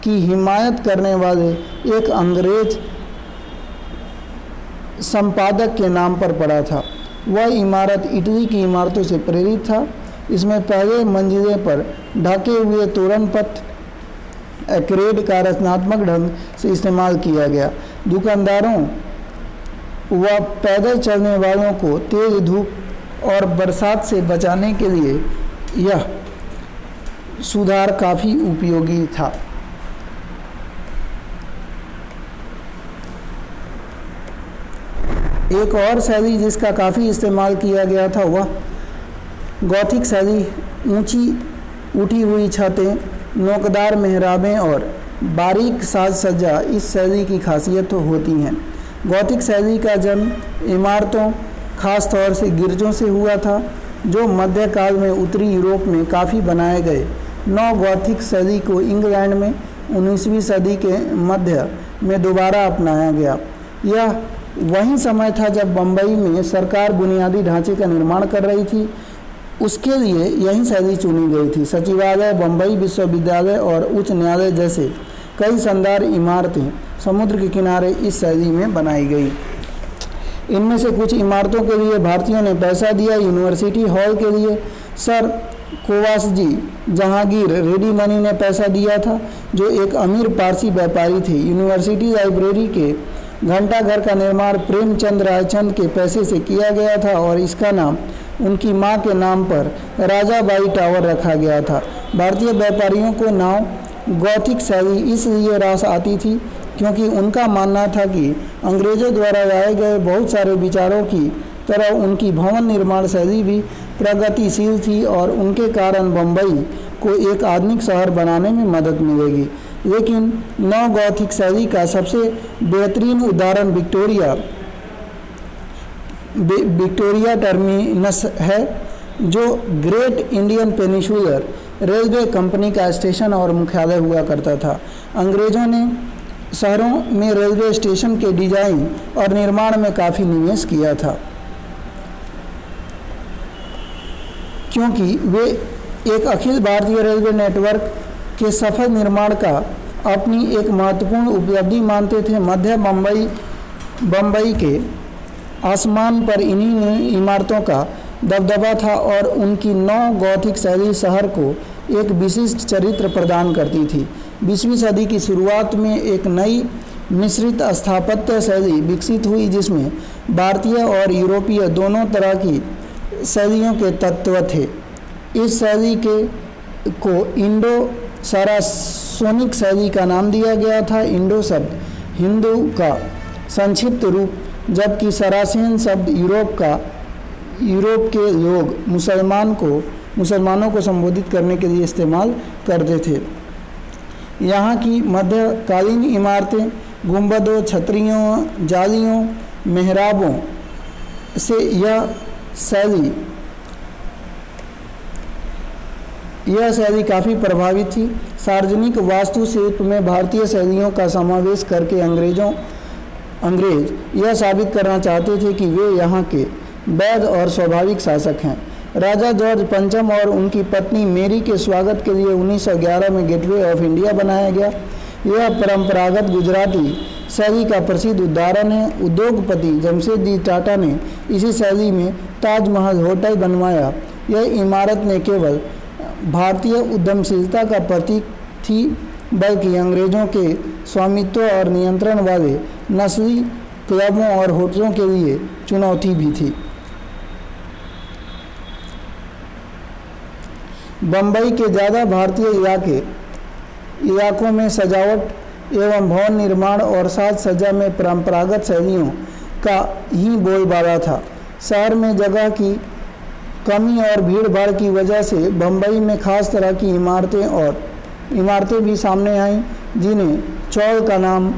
की हिमायत करने वाले एक अंग्रेज संपादक के नाम पर पड़ा था। वह इमारत इटली की इमारतों से प्रेरित था। इसमें पहले मंजिले पर ढके हुए तोरण पथ एक्रेड का रचनात्मक ढंग से इस्तेमाल किया गया। दुकानदारों व पैदल चलने वालों को तेज धूप और बरसात से बचाने के लिए यह सुधार काफ़ी उपयोगी था। एक और शैली जिसका काफ़ी इस्तेमाल किया गया था वह गॉथिक शैली। ऊंची उठी हुई छतें, नोकदार मेहराबें और बारीक साज सज्जा इस शैली की खासियत होती हैं। गॉथिक शैली का जन्म इमारतों, खास तौर से गिरजों से हुआ था, जो मध्यकाल में उत्तरी यूरोप में काफ़ी बनाए गए। नव गॉथिक शैली को इंग्लैंड में 19वीं सदी के मध्य में दोबारा अपनाया गया। यह वही समय था जब बम्बई में सरकार बुनियादी ढांचे का निर्माण कर रही थी। उसके लिए यही शैली चुनी गई थी। सचिवालय, बम्बई विश्वविद्यालय और उच्च न्यायालय जैसे कई शानदार इमारतें समुद्र के किनारे इस शैली में बनाई गई। इनमें से कुछ इमारतों के लिए भारतीयों ने पैसा दिया। यूनिवर्सिटी हॉल के लिए सर कोवासजी जहांगीर रेडी मनी ने पैसा दिया था, जो एक अमीर पारसी व्यापारी थे। यूनिवर्सिटी लाइब्रेरी के घंटाघर का निर्माण प्रेमचंद रायचंद के पैसे से किया गया था और इसका नाम उनकी मां के नाम पर राजाबाई टावर रखा गया था। भारतीय व्यापारियों को नाव गॉथिक शैली इसलिए रास आती थी क्योंकि उनका मानना था कि अंग्रेजों द्वारा लाए गए बहुत सारे विचारों की तरह उनकी भवन निर्माण शैली भी प्रगतिशील थी और उनके कारण बम्बई को एक आधुनिक शहर बनाने में मदद मिलेगी। लेकिन नव गॉथिक शैली का सबसे बेहतरीन उदाहरण विक्टोरिया टर्मिनस है, जो great Indian peninsular railway company का स्टेशन और मुख्यालय हुआ करता था। अंग्रेजों ने शहरों में रेलवे स्टेशन के डिजाइन और निर्माण में काफ़ी निवेश किया था, क्योंकि वे एक अखिल भारतीय रेलवे नेटवर्क के सफल निर्माण का अपनी एक महत्वपूर्ण उपलब्धि मानते थे। मध्य बम्बई के आसमान पर इन्हीं इमारतों का दबदबा था और उनकी नव गॉथिक शैली शहर को एक विशिष्ट चरित्र प्रदान करती थी। 20वीं सदी की शुरुआत में एक नई मिश्रित स्थापत्य शैली विकसित हुई जिसमें भारतीय और यूरोपीय दोनों तरह की शैलियों के तत्व थे। इस शैली को इंडो सारासोनिक शैली का नाम दिया गया था। इंडो शब्द हिंदू का संक्षिप्त रूप, जबकि सरासेन शब्द यूरोप के लोग मुसलमानों को संबोधित करने के लिए इस्तेमाल करते थे। यहाँ की मध्यकालीन इमारतें गुंबदों, छतरियों, जालियों, मेहराबों से यह शैली काफ़ी प्रभावित थी। सार्वजनिक वास्तुशिल्प में भारतीय शैलियों का समावेश करके अंग्रेज यह साबित करना चाहते थे कि वे यहाँ के वैध और स्वाभाविक शासक हैं। राजा जॉर्ज पंचम और उनकी पत्नी मेरी के स्वागत के लिए 1911 में गेटवे ऑफ इंडिया बनाया गया। यह परंपरागत गुजराती शैली का प्रसिद्ध उदाहरण है। उद्योगपति जमशेदजी टाटा ने इसी शैली में ताजमहल होटल बनवाया। यह इमारत न केवल भारतीय उद्यमशीलता का प्रतीक थी, बल्कि अंग्रेजों के स्वामित्व और नियंत्रण वाले नस्ली क्लबों और होटलों के लिए चुनौती भी थी। बम्बई के ज़्यादा भारतीय इलाकों में सजावट एवं भवन निर्माण और साज सज्जा में परंपरागत शैलियों का ही बोलबाला था। शहर में जगह की कमी और भीड़ भाड़ की वजह से बम्बई में खास तरह की इमारतें भी सामने आईं, जिन्हें चौल का नाम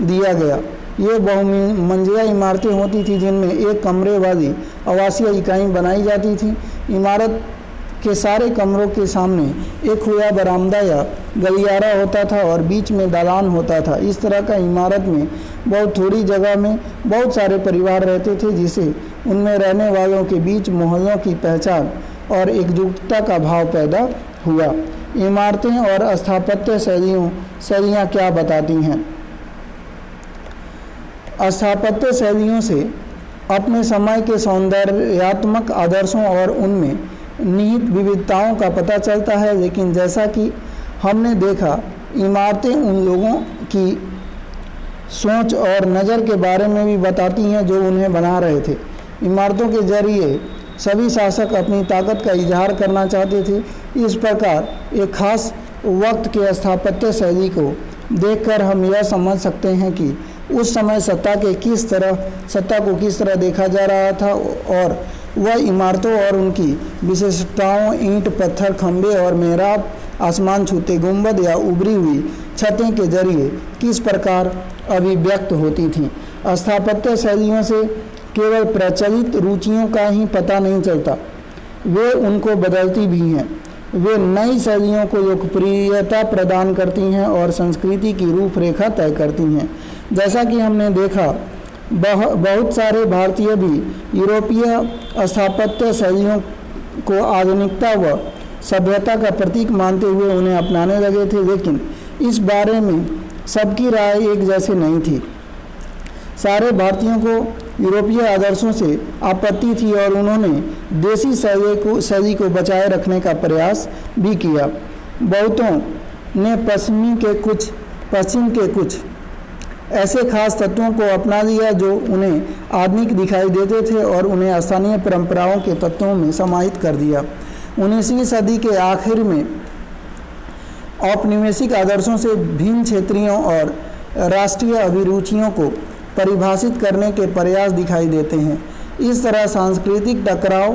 दिया गया। ये बहुमंजिला इमारतें होती थी जिनमें एक कमरे वाली आवासीय इकाई बनाई जाती थी। इमारत के सारे कमरों के सामने एक खुला बरामदा या गलियारा होता था और बीच में दालान होता था। इस तरह का इमारत में बहुत थोड़ी जगह में बहुत सारे परिवार रहते थे, जिससे उनमें रहने वालों के बीच मोहल्लों की पहचान और एकजुटता का भाव पैदा हुआ। इमारतें और स्थापत्य शैलियाँ क्या बताती हैं? स्थापत्य शैलियों से अपने समय के सौंदर्यात्मक आदर्शों और उनमें निहित विविधताओं का पता चलता है, लेकिन जैसा कि हमने देखा, इमारतें उन लोगों की सोच और नज़र के बारे में भी बताती हैं जो उन्हें बना रहे थे। इमारतों के जरिए सभी शासक अपनी ताकत का इजहार करना चाहते थे। इस प्रकार एक खास वक्त के स्थापत्य शैली को देखकर हम यह समझ सकते हैं कि उस समय सत्ता को किस तरह देखा जा रहा था और वह इमारतों और उनकी विशेषताओं, ईंट, पत्थर, खंभे और मेहराब, आसमान छूते गुंबद या उभरी हुई छतें के जरिए किस प्रकार अभिव्यक्त होती थीं। स्थापत्य शैलियों से केवल प्रचलित रुचियों का ही पता नहीं चलता, वे उनको बदलती भी हैं। वे नई शैलियों को लोकप्रियता प्रदान करती हैं और संस्कृति की रूपरेखा तय करती हैं। जैसा कि हमने देखा, बहुत सारे भारतीय भी यूरोपीय स्थापत्य शैलियों को आधुनिकता व सभ्यता का प्रतीक मानते हुए उन्हें अपनाने लगे थे, लेकिन इस बारे में सबकी राय एक जैसे नहीं थी। सारे भारतीयों को यूरोपीय आदर्शों से आपत्ति थी और उन्होंने देसी शैली को बचाए रखने का प्रयास भी किया। बहुतों ने पश्चिम के कुछ ऐसे खास तत्वों को अपना लिया जो उन्हें आधुनिक दिखाई देते थे और उन्हें स्थानीय परंपराओं के तत्वों में समाहित कर दिया। 19वीं सदी के आखिर में औपनिवेशिक आदर्शों से भिन्न क्षेत्रीयों और राष्ट्रीय अभिरुचियों को परिभाषित करने के प्रयास दिखाई देते हैं। इस तरह सांस्कृतिक टकराव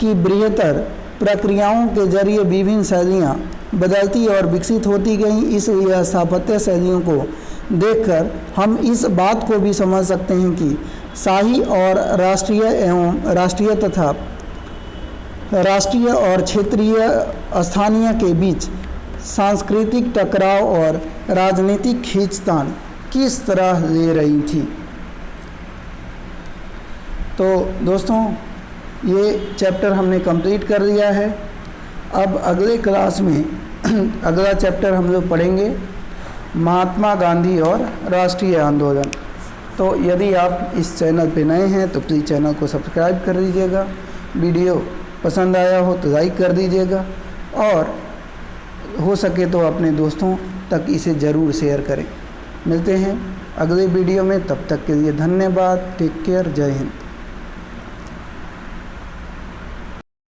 की बृहत्तर प्रक्रियाओं के जरिए विभिन्न शैलियाँ बदलती और विकसित होती गईं। इसलिए स्थापत्य शैलियों को देखकर हम इस बात को भी समझ सकते हैं कि शाही और राष्ट्रीय और क्षेत्रीय स्थानीय के बीच सांस्कृतिक टकराव और राजनीतिक खींचतान किस तरह ले रही थी। तो दोस्तों, ये चैप्टर हमने कंप्लीट कर दिया है। अब अगले क्लास में अगला चैप्टर हम लोग पढ़ेंगे महात्मा गांधी और राष्ट्रीय आंदोलन। तो यदि आप इस चैनल पे नए हैं तो प्लीज़ चैनल को सब्सक्राइब कर दीजिएगा। वीडियो पसंद आया हो तो लाइक कर दीजिएगा और हो सके तो अपने दोस्तों तक इसे ज़रूर शेयर करें। मिलते हैं अगले वीडियो में, तब तक के लिए धन्यवाद। टेक केयर, जय हिंद।